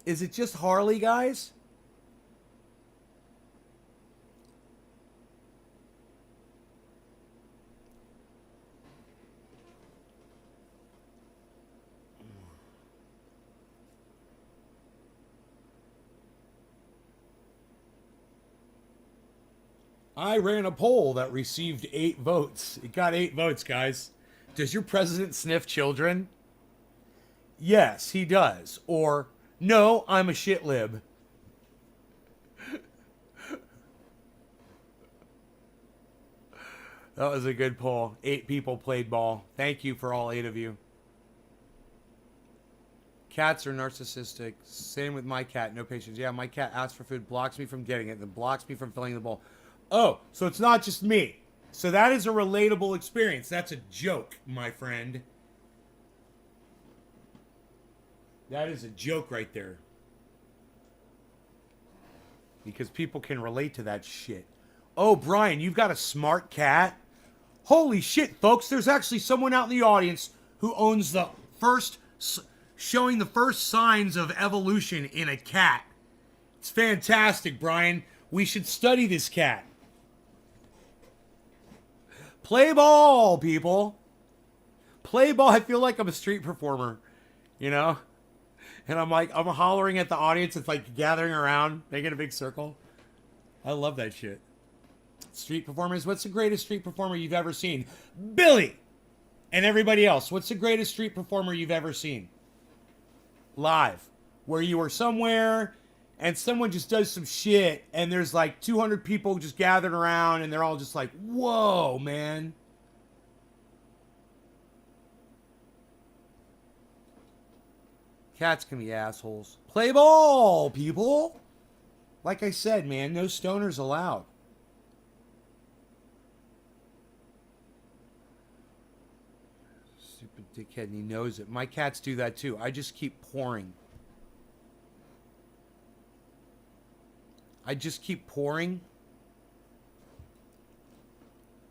Is it just Harley, guys? I ran a poll that received 8 votes. It got 8 votes, guys. Does your president sniff children? Yes, he does. Or, no, I'm a shit lib. That was a good poll. 8 people played ball. Thank you for all 8 of you. Cats are narcissistic. Same with my cat. No patience. Yeah, my cat asks for food, blocks me from getting it, then blocks me from filling the bowl. Oh, so it's not just me. So that is a relatable experience. That's a joke, my friend. That is a joke right there. Because people can relate to that shit. Oh, Brian, you've got a smart cat? Holy shit, folks. There's actually someone out in the audience who owns the first, showing the first signs of evolution in a cat. It's fantastic, Brian. We should study this cat. Play ball, people. Play ball. I feel like I'm a street performer, you know? And I'm hollering at the audience. It's like gathering around, making a big circle. I love that shit. Street performers. What's the greatest street performer you've ever seen? Billy! And everybody else. What's the greatest street performer you've ever seen? Live. Where you were somewhere and someone just does some shit and there's like 200 people just gathered around and they're all just like, whoa, man. Cats can be assholes. Play ball, people. Like I said, man, no stoners allowed. Stupid dickhead, and he knows it. My cats do that too. I just keep pouring. I just keep pouring.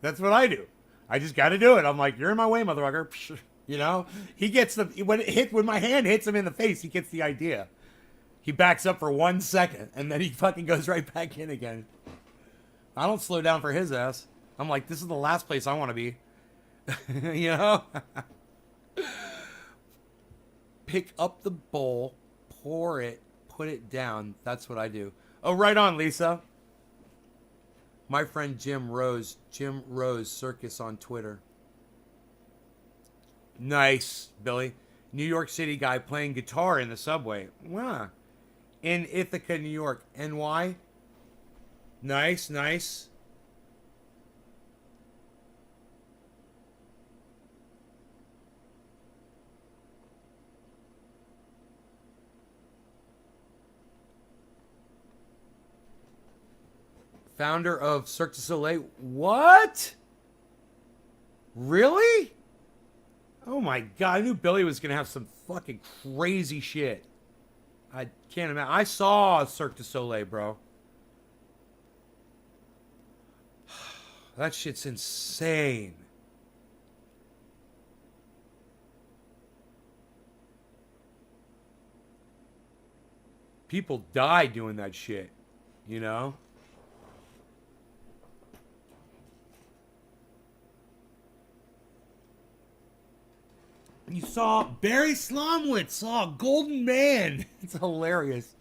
That's what I do. I just got to do it. I'm like, you're in my way, motherfucker. You know, he gets when my hand hits him in the face, he gets the idea. He backs up for 1 second and then he fucking goes right back in again. I don't slow down for his ass. I'm like, this is the last place I want to be. You know? Pick up the bowl, pour it, put it down. That's what I do. Oh, right on, Lisa. My friend Jim Rose Circus on Twitter. Nice, Billy. New York City guy playing guitar in the subway. Wow. In Ithaca, New York. NY. Nice, nice. Founder of Cirque du Soleil. What? Really? Oh my god, I knew Billy was going to have some fucking crazy shit. I can't imagine. I saw Cirque du Soleil, bro. That shit's insane. People die doing that shit, you know? You saw Barry Slomwitz saw a golden man. It's hilarious.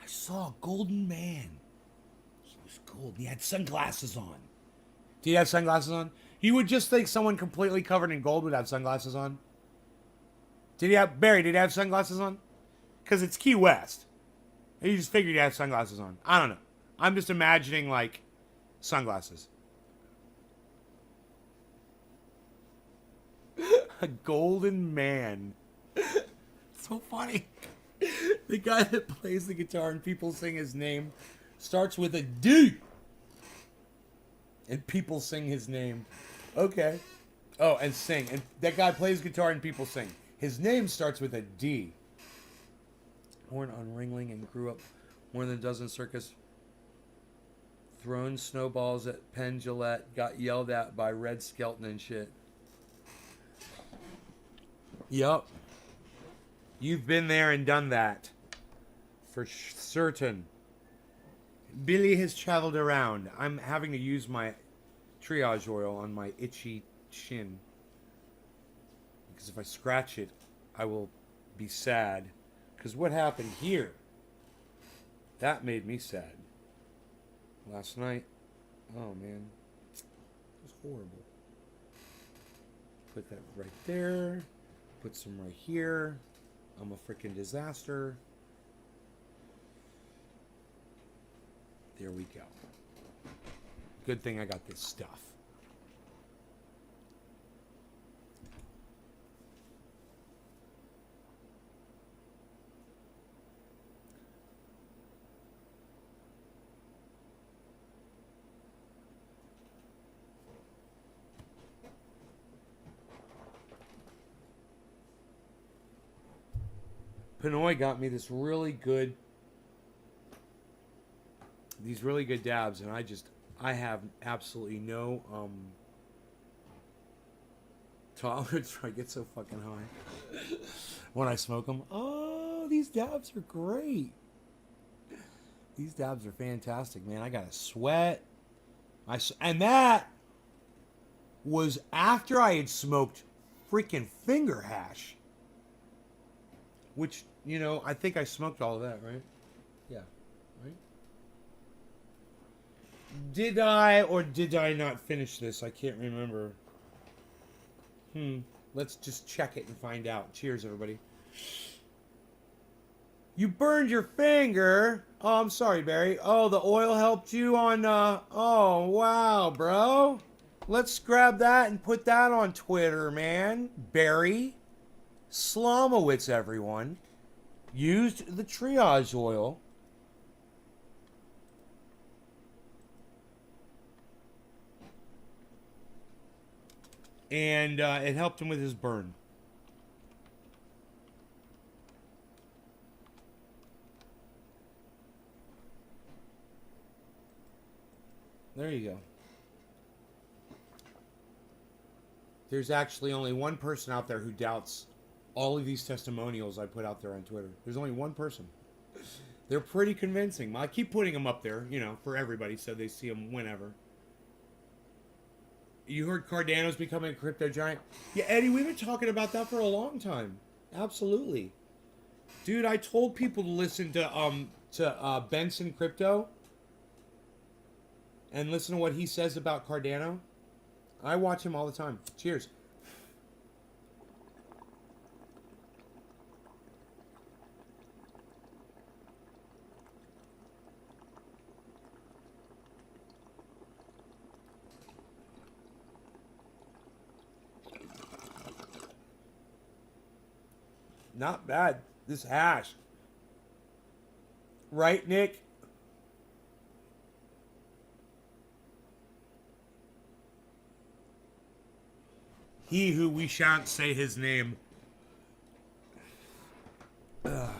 I saw a golden man. He was gold. He had sunglasses on. Did he have sunglasses on? You would just think someone completely covered in gold would have sunglasses on. Did he have sunglasses on? Because it's Key West. And you just figured he'd have sunglasses on. I don't know. I'm just imagining, like, sunglasses. A golden man. So funny. The guy that plays the guitar and people sing his name starts with a D. And people sing his name. Okay. Oh, and sing. And that guy plays guitar and people sing. His name starts with a D. Born on Ringling and grew up more than a dozen circus. Thrown snowballs at Penn Jillette. Got yelled at by Red Skelton and shit. Yup. You've been there and done that. For certain. Billy has traveled around. I'm having to use my triage oil on my itchy chin. Because if I scratch it, I will be sad. Because what happened here, that made me sad. Last night, oh man, it was horrible. Put that right there. Put some right here. I'm a freaking disaster. There we go. Good thing I got this stuff. Pinoy got me these really good dabs, and I have absolutely no tolerance. I get so fucking high when I smoke them. Oh, these dabs are great. These dabs are fantastic, man. I got a sweat. And that was after I had smoked freaking finger hash, which, you know, I think I smoked all of that, right? Yeah, right? Did I or did I not finish this? I can't remember. Let's just check it and find out. Cheers, everybody. You burned your finger. Oh, I'm sorry, Barry. Oh, the oil helped you on, oh, wow, bro. Let's grab that and put that on Twitter, man. Barry Slomowitz, everyone, used the triage oil. And it helped him with his burn. There you go. There's actually only one person out there who doubts all of these testimonials I put out there on Twitter. There's only one person. They're pretty convincing. I keep putting them up there, you know, for everybody so they see them whenever. You heard Cardano's becoming a crypto giant? Yeah, Eddie, we've been talking about that for a long time. Absolutely. Dude, I told people to listen to Benson Crypto and listen to what he says about Cardano. I watch him all the time. Cheers. Not bad. This hash. Right, Nick? He who we shan't say his name. Ugh.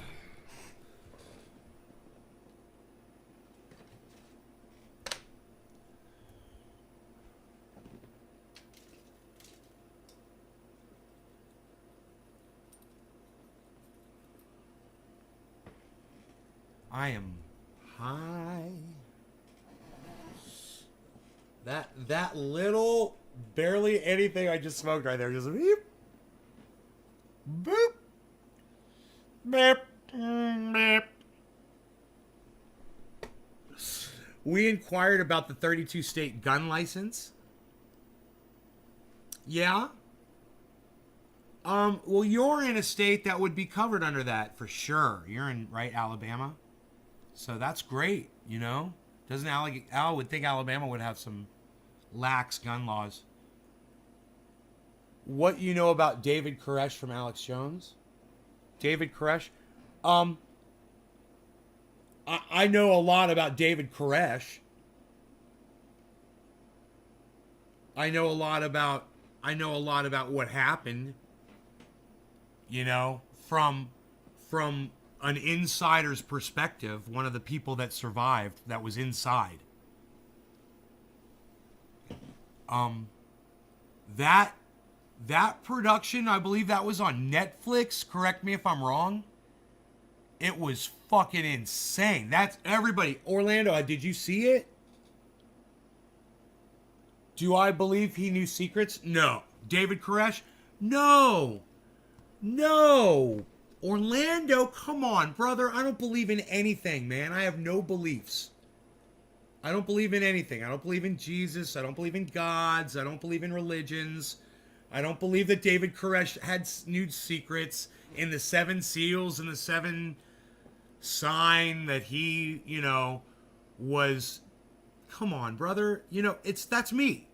I am high. That little barely anything I just smoked right there, just beep, boop, beep, beep. We inquired about the 32 state gun license. Yeah. Well, you're in a state that would be covered under that for sure. You're in, right, Alabama? So that's great, you know? Doesn't Al would think Alabama would have some lax gun laws. What you know about David Koresh from Alex Jones? David Koresh? I know a lot about David Koresh. I know a lot about what happened, you know, from an insider's perspective, one of the people that survived that was inside. That production, I believe that was on Netflix, correct me if I'm wrong. It was fucking insane. That's everybody. Orlando, did you see it? Do I believe he knew secrets? No. David Koresh? No. No. Orlando, come on, brother. I don't believe in anything, man. I have no beliefs. I don't believe in anything. I don't believe in Jesus. I don't believe in gods. I don't believe in religions. I don't believe that David Koresh had knew secrets in the seven seals and the seven sign that he, you know, was. Come on, brother. You know, that's me.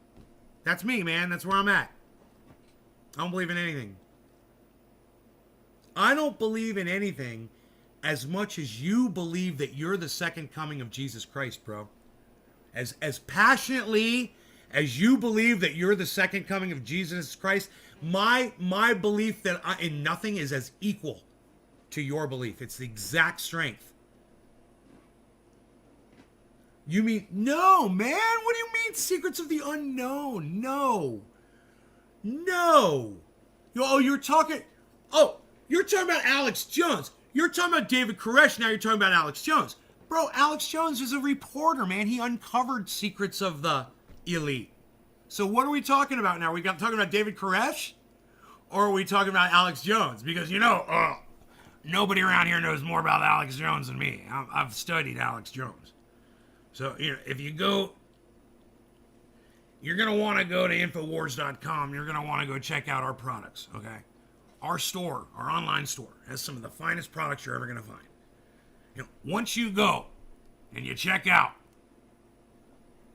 That's me, man. That's where I'm at. I don't believe in anything. I don't believe in anything as much as you believe that you're the second coming of Jesus Christ, bro. As passionately as you believe that you're the second coming of Jesus Christ, my belief that in nothing is as equal to your belief. It's the exact strength. You mean, no, man? What do you mean, secrets of the unknown? No. No. Oh, you're talking about Alex Jones. You're talking about David Koresh, now you're talking about Alex Jones. Bro, Alex Jones is a reporter, man. He uncovered secrets of the elite. So what are we talking about now? Talking about David Koresh? Or are we talking about Alex Jones? Because, you know, nobody around here knows more about Alex Jones than me. I've studied Alex Jones. So, you know, if you go, you're going to want to go to Infowars.com. You're going to want to go check out our products, okay? Our store, our online store, has some of the finest products you're ever going to find. You know, once you go and you check out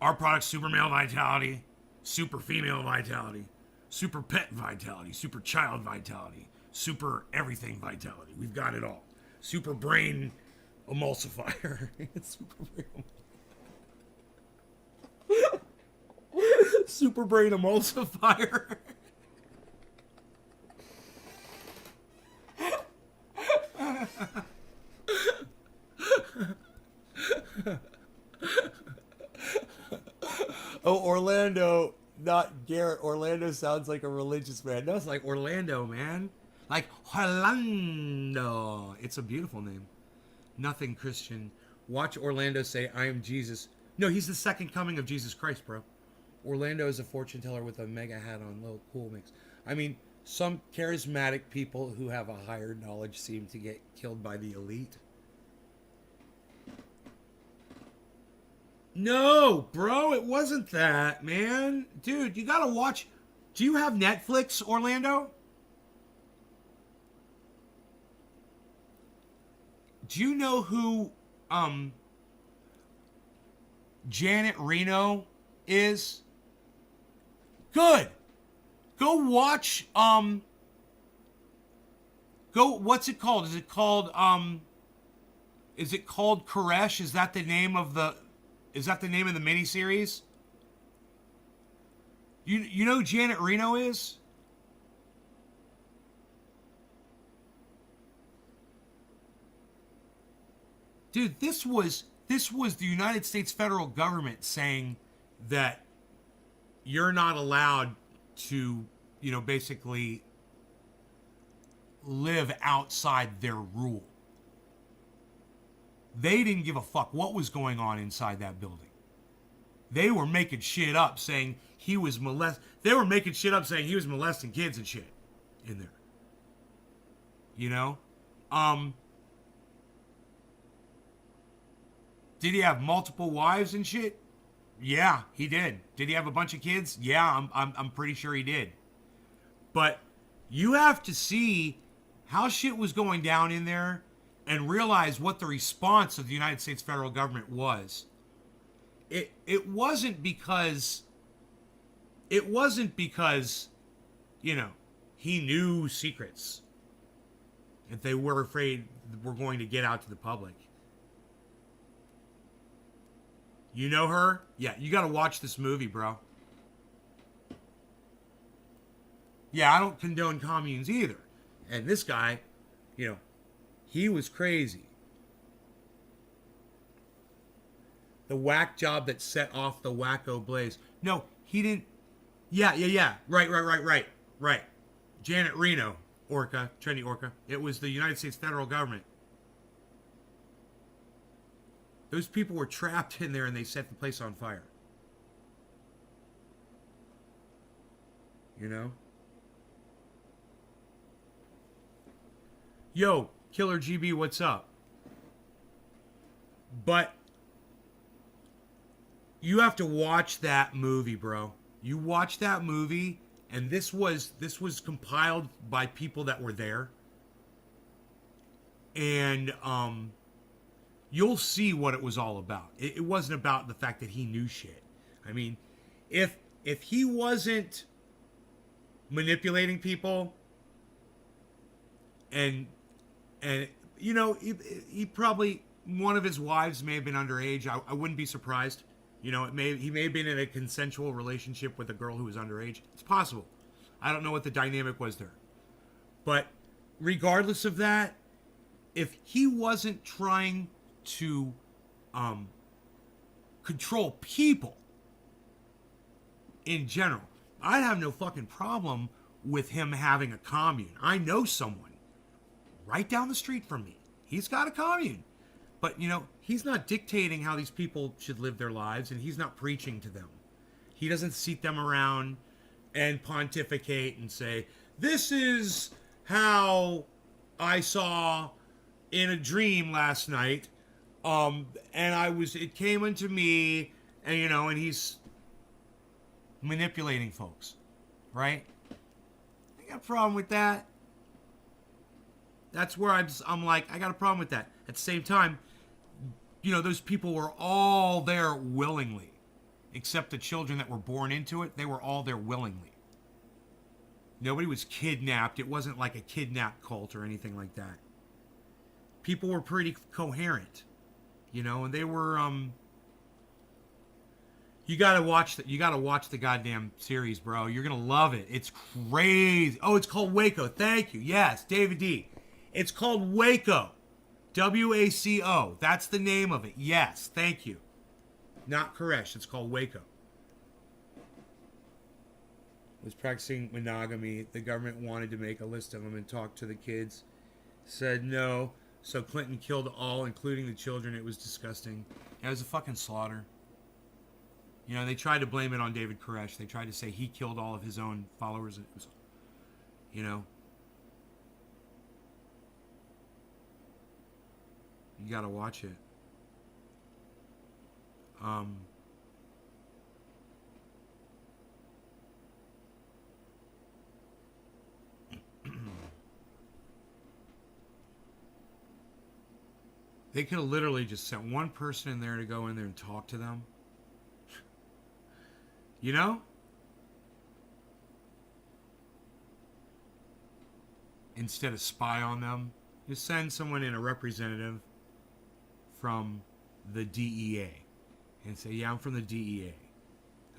our products, Super Male Vitality, Super Female Vitality, Super Pet Vitality, Super Child Vitality, Super Everything Vitality. We've got it all. Super Brain Emulsifier. Super Brain Emulsifier. Oh, Orlando, not Garrett. Orlando sounds like a religious man. No, it's like Orlando, man. Like Orlando. It's a beautiful name. Nothing Christian. Watch Orlando say, I am Jesus. No, he's the second coming of Jesus Christ, bro. Orlando is a fortune teller with a mega hat on. Little cool mix. I mean, some charismatic people who have a higher knowledge seem to get killed by the elite. No, bro, it wasn't that, man. Dude, you gotta watch. Do you have Netflix, Orlando? Do you know who Janet Reno is? Good. Go watch what's it called? Is it called Koresh? Is that the name of the miniseries? You know who Janet Reno is? Dude, this was the United States federal government saying that you're not allowed to, you know, basically live outside their rule. They didn't give a fuck what was going on inside that building. They were making shit up saying he was They were making shit up saying he was molesting kids and shit in there. You know? Did he have multiple wives and shit? Yeah, he did. Did he have a bunch of kids? Yeah, I'm pretty sure he did. But you have to see how shit was going down in there and realize what the response of the United States federal government was. It wasn't because you know, he knew secrets that they were afraid were going to get out to the public. You know her? Yeah, you got to watch this movie, bro. Yeah, I don't condone communes either. And this guy, you know, he was crazy. The whack job that set off the wacko blaze. No, he didn't. Yeah. Right. Janet Reno, Orca, Trendy Orca. It was the United States federal government. Those people were trapped in there and they set the place on fire. You know? Yo, Killer GB, what's up? But you have to watch that movie, bro. You watch that movie, and this was compiled by people that were there. And you'll see what it was all about. It wasn't about the fact that he knew shit. I mean, if he wasn't manipulating people, and you know, he probably, one of his wives may have been underage. I wouldn't be surprised. You know, he may have been in a consensual relationship with a girl who was underage. It's possible. I don't know what the dynamic was there. But regardless of that, if he wasn't trying to control people in general, I'd have no fucking problem with him having a commune. I know someone right down the street from me. He's got a commune. But, you know, he's not dictating how these people should live their lives, and he's not preaching to them. He doesn't seat them around and pontificate and say, this is how I saw in a dream last night, and it came into me, and, you know, and he's manipulating folks, right? I got a problem with that. That's where I'm like, I got a problem with that. At the same time, you know, those people were all there willingly, except the children that were born into it. They were all there willingly. Nobody was kidnapped. It wasn't like a kidnap cult or anything like that. People were pretty coherent, you know, and they were. You gotta watch the goddamn series, bro. You're gonna love it. It's crazy. Oh, it's called Waco. Thank you. Yes, David D. It's called Waco. WACO. That's the name of it. Yes, thank you. Not Koresh. It's called Waco. Was practicing monogamy. The government wanted to make a list of them and talk to the kids. Said no. So Clinton killed all, including the children. It was disgusting. It was a fucking slaughter. You know, they tried to blame it on David Koresh. They tried to say he killed all of his own followers. It was, you know. You gotta watch it. They could have literally just sent one person in there to go in there and talk to them. You know? Instead of spy on them. Just send someone in, a representative from the DEA. And say, yeah, I'm from the DEA.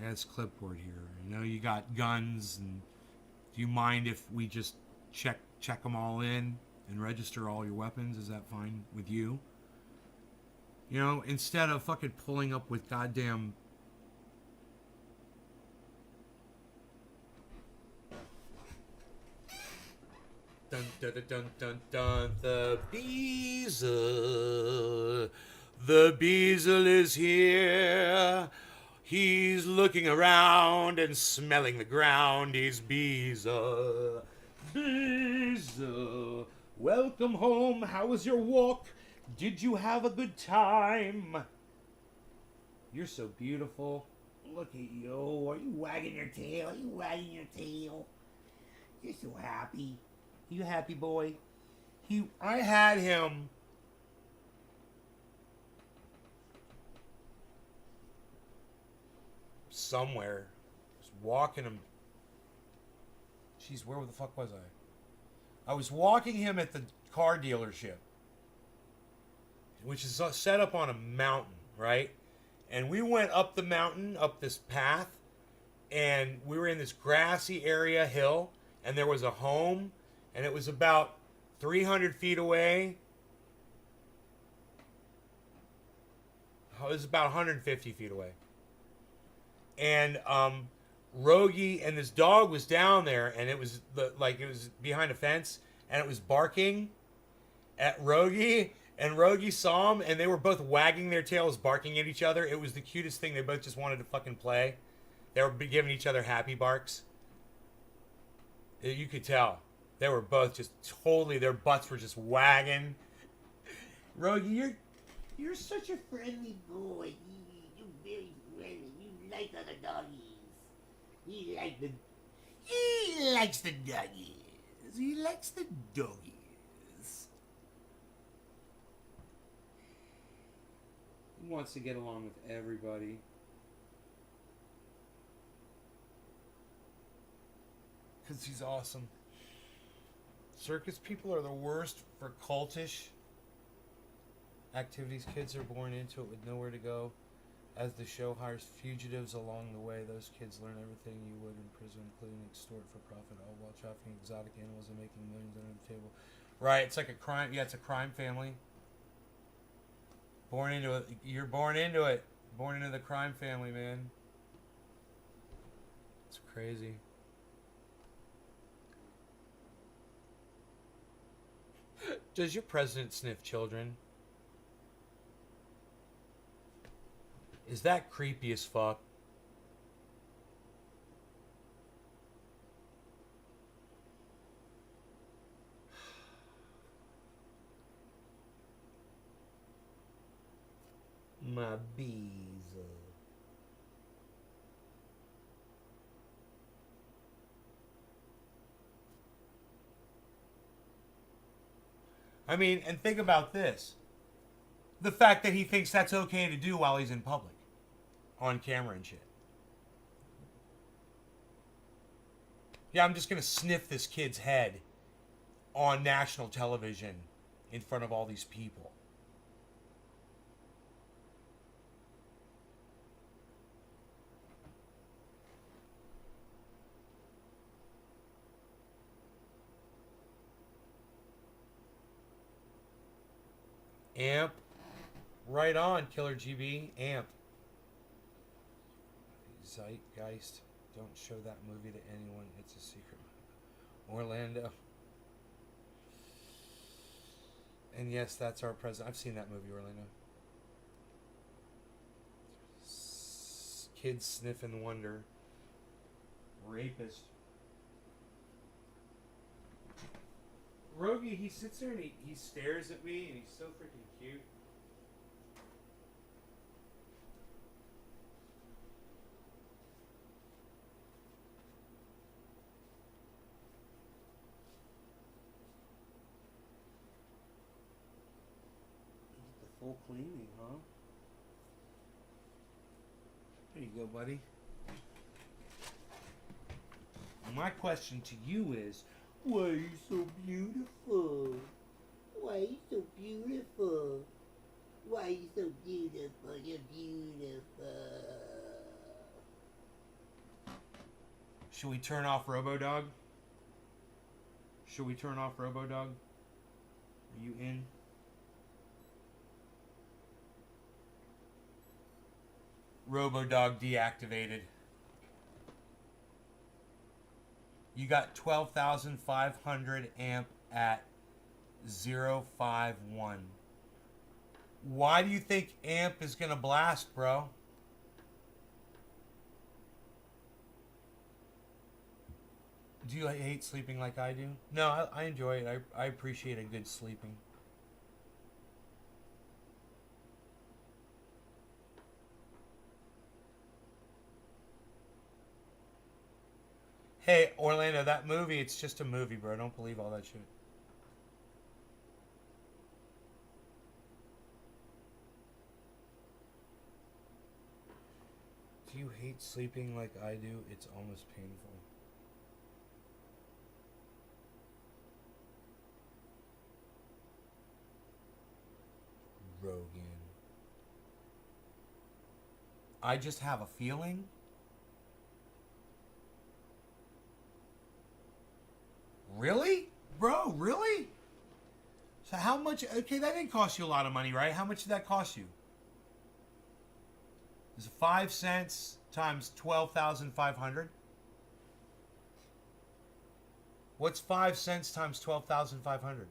I got this clipboard here. You know, you got guns, and do you mind if we just check them all in and register all your weapons? Is that fine with you? You know, instead of fucking pulling up with goddamn... Dun dun dun dun dun dun. The Beezle. The Beezle is here. He's looking around and smelling the ground. He's Beezle. Beezle. Welcome home. How was your walk? Did you have a good time? You're so beautiful. Look at you. Are you wagging your tail? Are you wagging your tail? You're so happy. You happy, boy? I had him somewhere. I was walking him. Jeez, where the fuck was I? I was walking him at the car dealership, which is set up on a mountain, right? And we went up the mountain, up this path, and we were in this grassy area, hill, and there was a home, and it was about 300 feet away. It was about 150 feet away. And Rogie and this dog was down there, and it was it was behind a fence, and it was barking at Rogie, and Rogie saw him, and they were both wagging their tails, barking at each other. It was the cutest thing. They both just wanted to fucking play. They were giving each other happy barks. You could tell. They were both just totally, their butts were just wagging. Rogie, you're such a friendly boy. You're very friendly. You like other doggies. He likes the doggies. He likes the doggies. He wants to get along with everybody. Because he's awesome. Circus people are the worst for cultish activities. Kids are born into it with nowhere to go. As the show hires fugitives along the way, those kids learn everything you would in prison, including extort for profit, all while trafficking exotic animals and making millions under the table. Right, it's like a crime. Yeah, it's a crime family. Born into it. You're born into it. Born into the crime family, man. It's crazy. Does your president sniff children? Is that creepy as fuck? My bees. I mean, and think about this. The fact that he thinks that's okay to do while he's in public. On camera and shit. Yeah, I'm just going to sniff this kid's head on national television in front of all these people. Amp. Right on, Killer GB. Amp. Zeitgeist. Don't show that movie to anyone. It's a secret. Orlando. And yes, that's our president. I've seen that movie, Orlando. Kids sniffing wonder. Rapist. Rogie, he sits there and he stares at me, and he's so freaking cute. Full cleaning, huh? There you go, buddy. My question to you is, why are you so beautiful? Why are you so beautiful? Why are you so beautiful? You're beautiful. Should we turn off RoboDog? Should we turn off RoboDog? Are you in? RoboDog deactivated. You got 12,500 amp at 051. Why do you think amp is going to blast, bro? Do you hate sleeping like I do? No, I enjoy it. I appreciate a good sleeping. Hey, Orlando, that movie, it's just a movie, bro. Don't believe all that shit. Do you hate sleeping like I do? It's almost painful. Rogan. I just have a feeling. Really? Bro, really? So how much? Okay, that didn't cost you a lot of money, right? How much did that cost you? Is it 5 cents times 12,500? What's 5 cents times 12,500?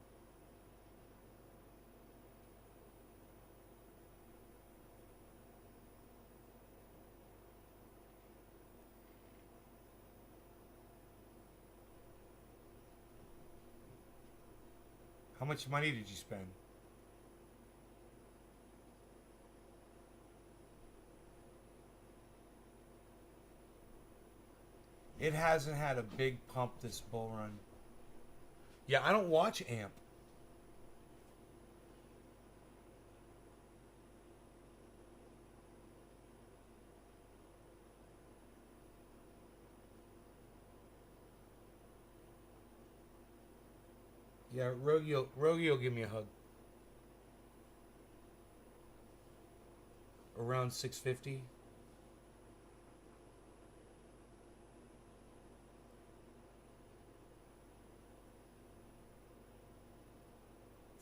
How much money did you spend? It hasn't had a big pump this bull run. Yeah, I don't watch AMP. Yeah, Rogi will give me a hug. Around 650.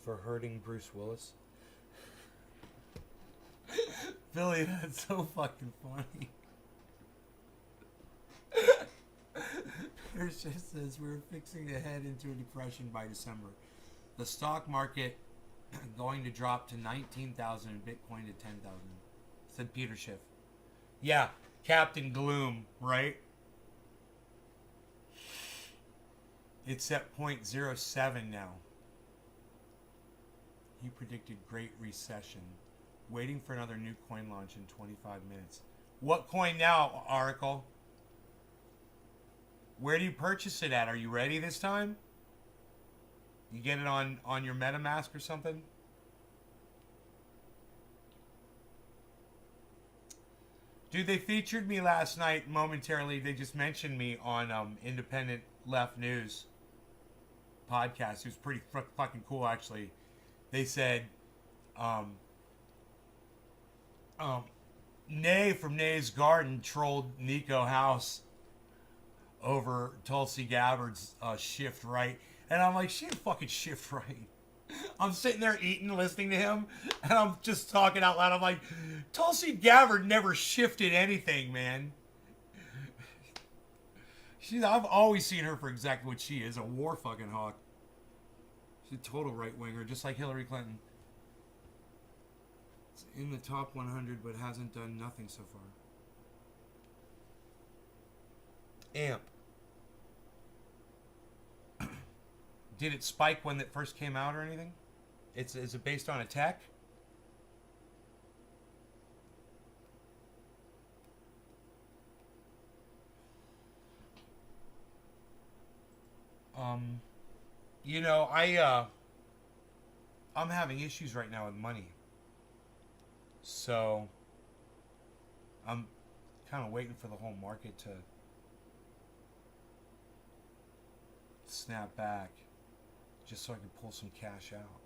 For hurting Bruce Willis. Billy, that's so fucking funny. Pierce just says we're fixing to head into a depression by December. The stock market going to drop to 19,000 and Bitcoin to 10,000. Said Peter Schiff. Yeah, Captain Gloom, right? It's at 0.07 now. He predicted great recession. Waiting for another new coin launch in 25 minutes. What coin now, Oracle? Where do you purchase it at? Are you ready this time? You get it on your MetaMask or something? Dude, they featured me last night momentarily. They just mentioned me on Independent Left News podcast. It was pretty fucking cool, actually. They said, Nay from Nay's Garden trolled Nico House over Tulsi Gabbard's shift right. And I'm like, she fucking shift right. I'm sitting there eating, listening to him, and I'm just talking out loud. I'm like, Tulsi Gabbard never shifted anything, man. I've always seen her for exactly what she is, a war fucking hawk. She's a total right-winger, just like Hillary Clinton. It's in the top 100, but hasn't done nothing so far. AMP. Did it spike when it first came out or anything? Is it based on a tech? You know, I'm having issues right now with money. So I'm kind of waiting for the whole market to snap back just so I can pull some cash out.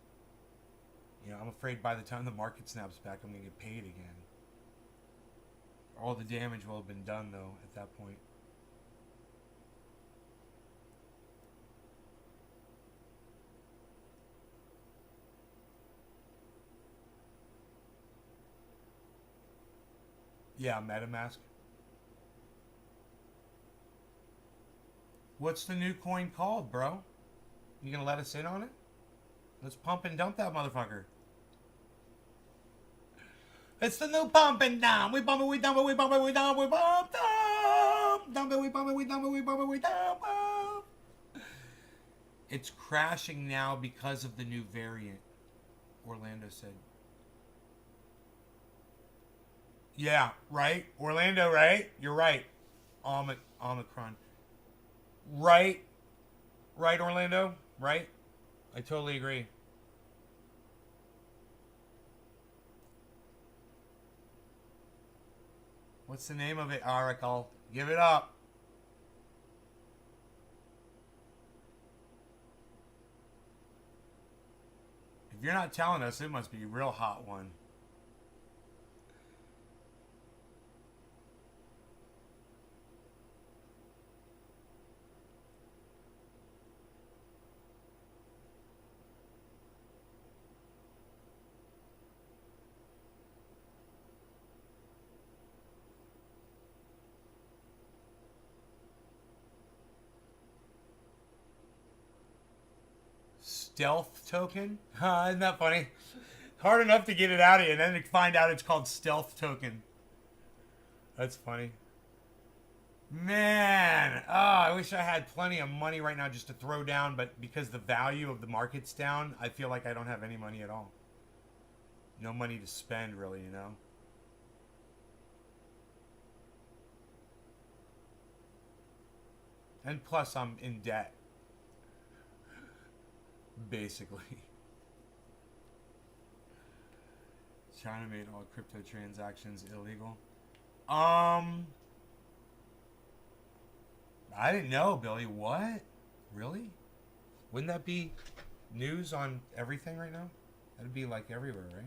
You know, I'm afraid by the time the market snaps back, I'm going to get paid again. All the damage will have been done, though, at that point. Yeah, MetaMask. What's the new coin called, bro? You gonna let us in on it? Let's pump and dump that motherfucker. It's the new pump and dump. We bump it, we dump it, we bump it, we dump it, we bump dump. Dump it, we bump it, we dump it, we bump it, we dump it. It's crashing now because of the new variant, Orlando said. Yeah, right? Orlando, right? You're right. Omicron. Right? Right, Orlando? Right? I totally agree. What's the name of it, Oracle? Give it up. If you're not telling us, it must be a real hot one. Stealth token? Isn't that funny? Hard enough to get it out of you, and then to find out it's called stealth token. That's funny. Man, I wish I had plenty of money right now just to throw down, but because the value of the market's down, I feel like I don't have any money at all. No money to spend, really, you know? And plus, I'm in debt. Basically. China made all crypto transactions illegal. I didn't know, Billy. What? Really? Wouldn't that be news on everything right now? That'd be like everywhere, right?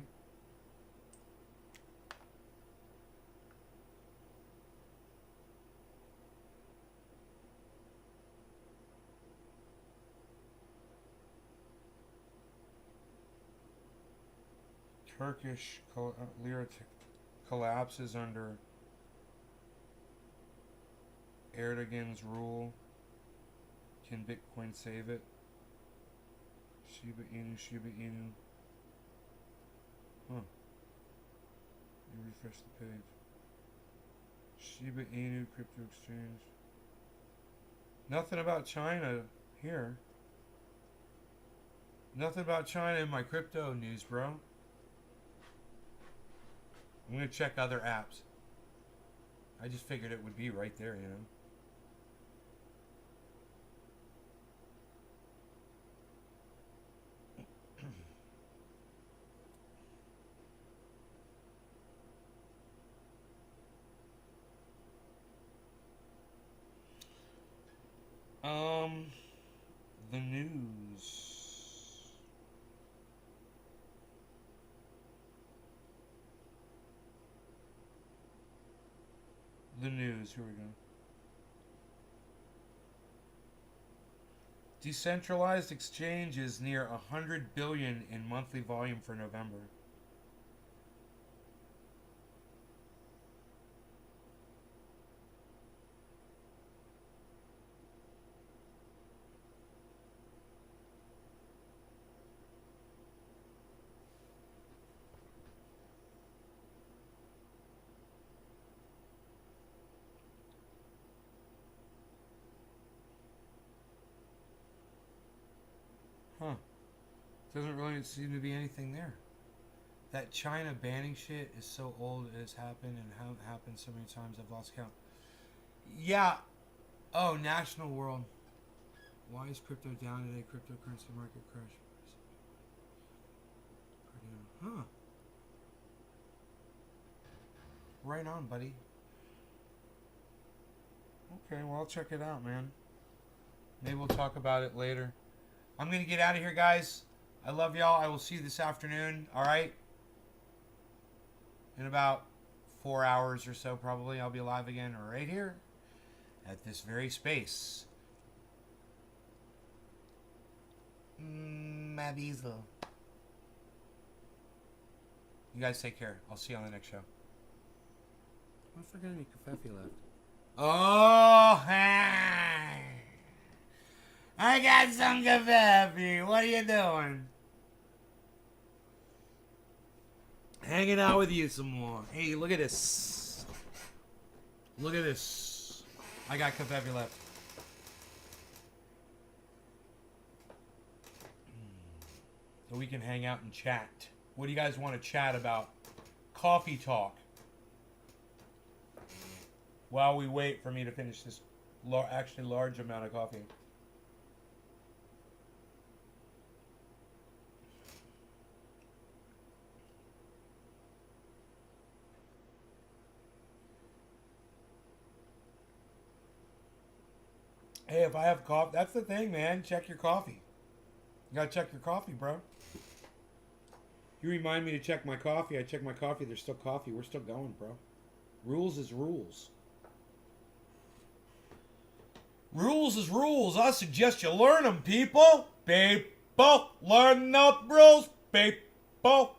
Turkish lira collapses under Erdogan's rule. Can Bitcoin save it? Shiba Inu, Shiba Inu. Huh. Let me refresh the page. Shiba Inu crypto exchange. Nothing about China here. Nothing about China in my crypto news, bro. I'm going to check other apps. I just figured it would be right there, you know. The news. The news, here we go. Decentralized exchanges near 100 billion in monthly volume for November. Huh. Doesn't really seem to be anything there. That China banning shit is so old, it has happened and happened so many times I've lost count. Yeah. Oh, national world. Why is crypto down today? Cryptocurrency market crash. Huh. Right on, buddy. Okay, well, I'll check it out, man. Maybe we'll talk about it later. I'm going to get out of here, guys. I love y'all. I will see you this afternoon, all right? In about 4 hours or so, probably, I'll be live again right here at this very space. Mabizo. You guys take care. I'll see you on the next show. I forgot any kafefe left. Oh, hey. I got some kafefe. What are you doing? Hanging out with you some more. Hey, look at this. Look at this. I got kafefe left. So we can hang out and chat. What do you guys want to chat about? Coffee talk. While we wait for me to finish this actually large amount of coffee. Hey, if I have coffee, that's the thing, man. Check your coffee. You gotta check your coffee, bro. You remind me to check my coffee. I check my coffee. There's still coffee. We're still going, bro. Rules is rules. Rules is rules. I suggest you learn them, people. People, learn the rules, people.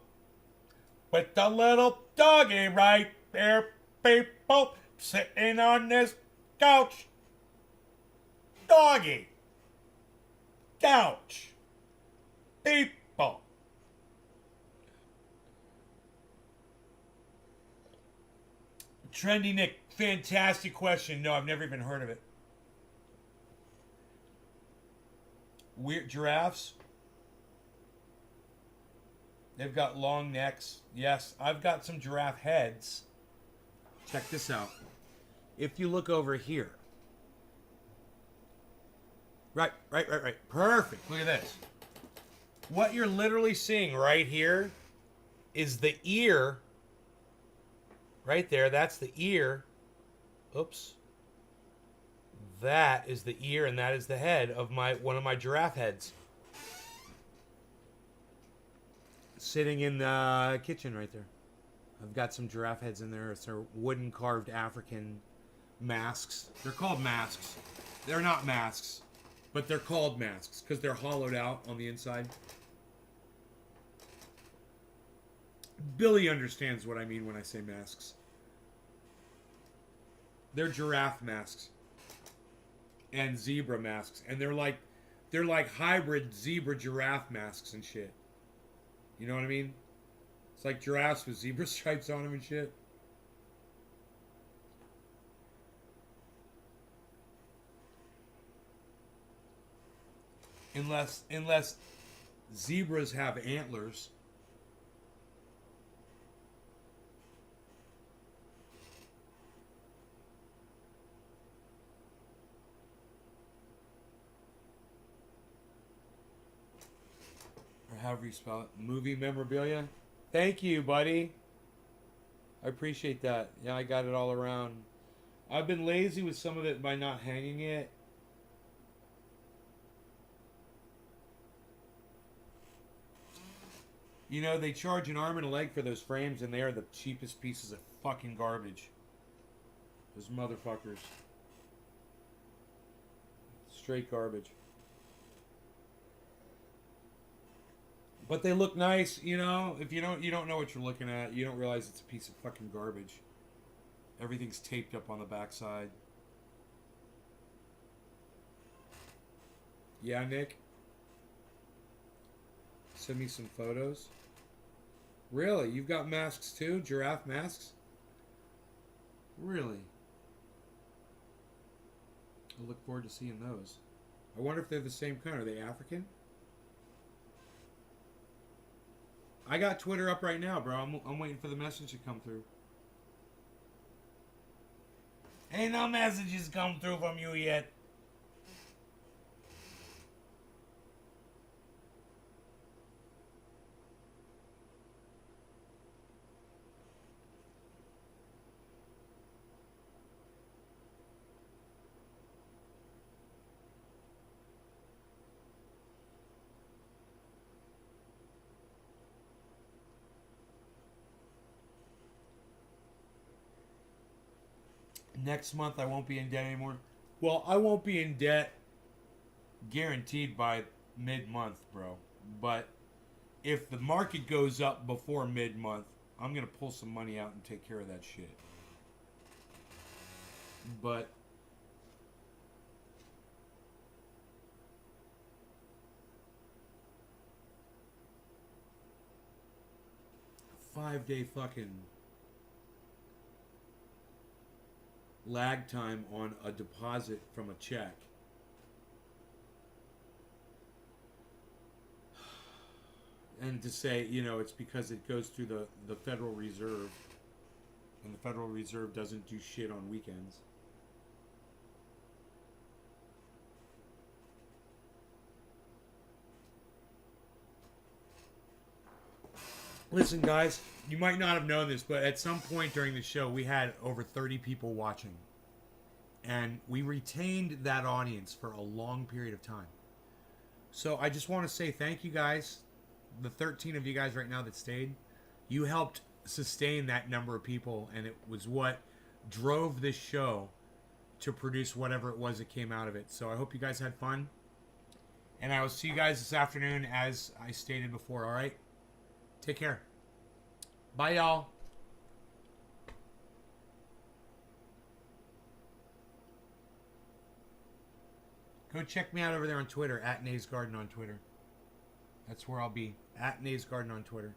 With the little doggy right there, people. Sitting on this couch. Doggy. Couch. people. Trendy Nick, fantastic question. No, I've never even heard of it. Weird giraffes. They've got long necks. Yes, I've got some giraffe heads. Check this out. If you look over here. Right. Perfect. Look at this. What you're literally seeing right here is the ear. Right there, that's the ear. Oops. That is the ear and that is the head of one of my giraffe heads. Sitting in the kitchen right there. I've got some giraffe heads in there. It's their wooden carved African masks. They're called masks. They're not masks, but they're called masks because they're hollowed out on the inside. Billy understands what I mean when I say masks. They're giraffe masks and zebra masks, and they're like hybrid zebra giraffe masks and shit. You know what I mean? It's like giraffes with zebra stripes on them and shit. Unless zebras have antlers. Or however you spell it. Movie memorabilia. Thank you, buddy. I appreciate that. Yeah, I got it all around. I've been lazy with some of it by not hanging it. You know, they charge an arm and a leg for those frames, and they are the cheapest pieces of fucking garbage. Those motherfuckers. Straight garbage. But they look nice, you know. If you don't know what you're looking at, you don't realize it's a piece of fucking garbage. Everything's taped up on the backside. Yeah, Nick? Send me some photos. Really? You've got masks too? Giraffe masks? Really? I look forward to seeing those. I wonder if they're the same kind. Are they African? I got Twitter up right now, bro. I'm waiting for the message to come through. Ain't no messages come through from you yet. Next month I won't be in debt anymore. Well, I won't be in debt guaranteed by mid-month, bro. But if the market goes up before mid-month, I'm going to pull some money out and take care of that shit. But five-day fucking lag time on a deposit from a check. And to say, you know, it's because it goes through the Federal Reserve, and the Federal Reserve doesn't do shit on weekends. Listen, guys, you might not have known this, but at some point during the show, we had over 30 people watching. And we retained that audience for a long period of time. So I just want to say thank you guys. The 13 of you guys right now that stayed. You helped sustain that number of people, and it was what drove this show to produce whatever it was that came out of it. So I hope you guys had fun. And I will see you guys this afternoon, as I stated before, all right? Take care. Bye, y'all. Go check me out over there on Twitter, @NaysGarden on Twitter. That's where I'll be, at Nays Garden on Twitter.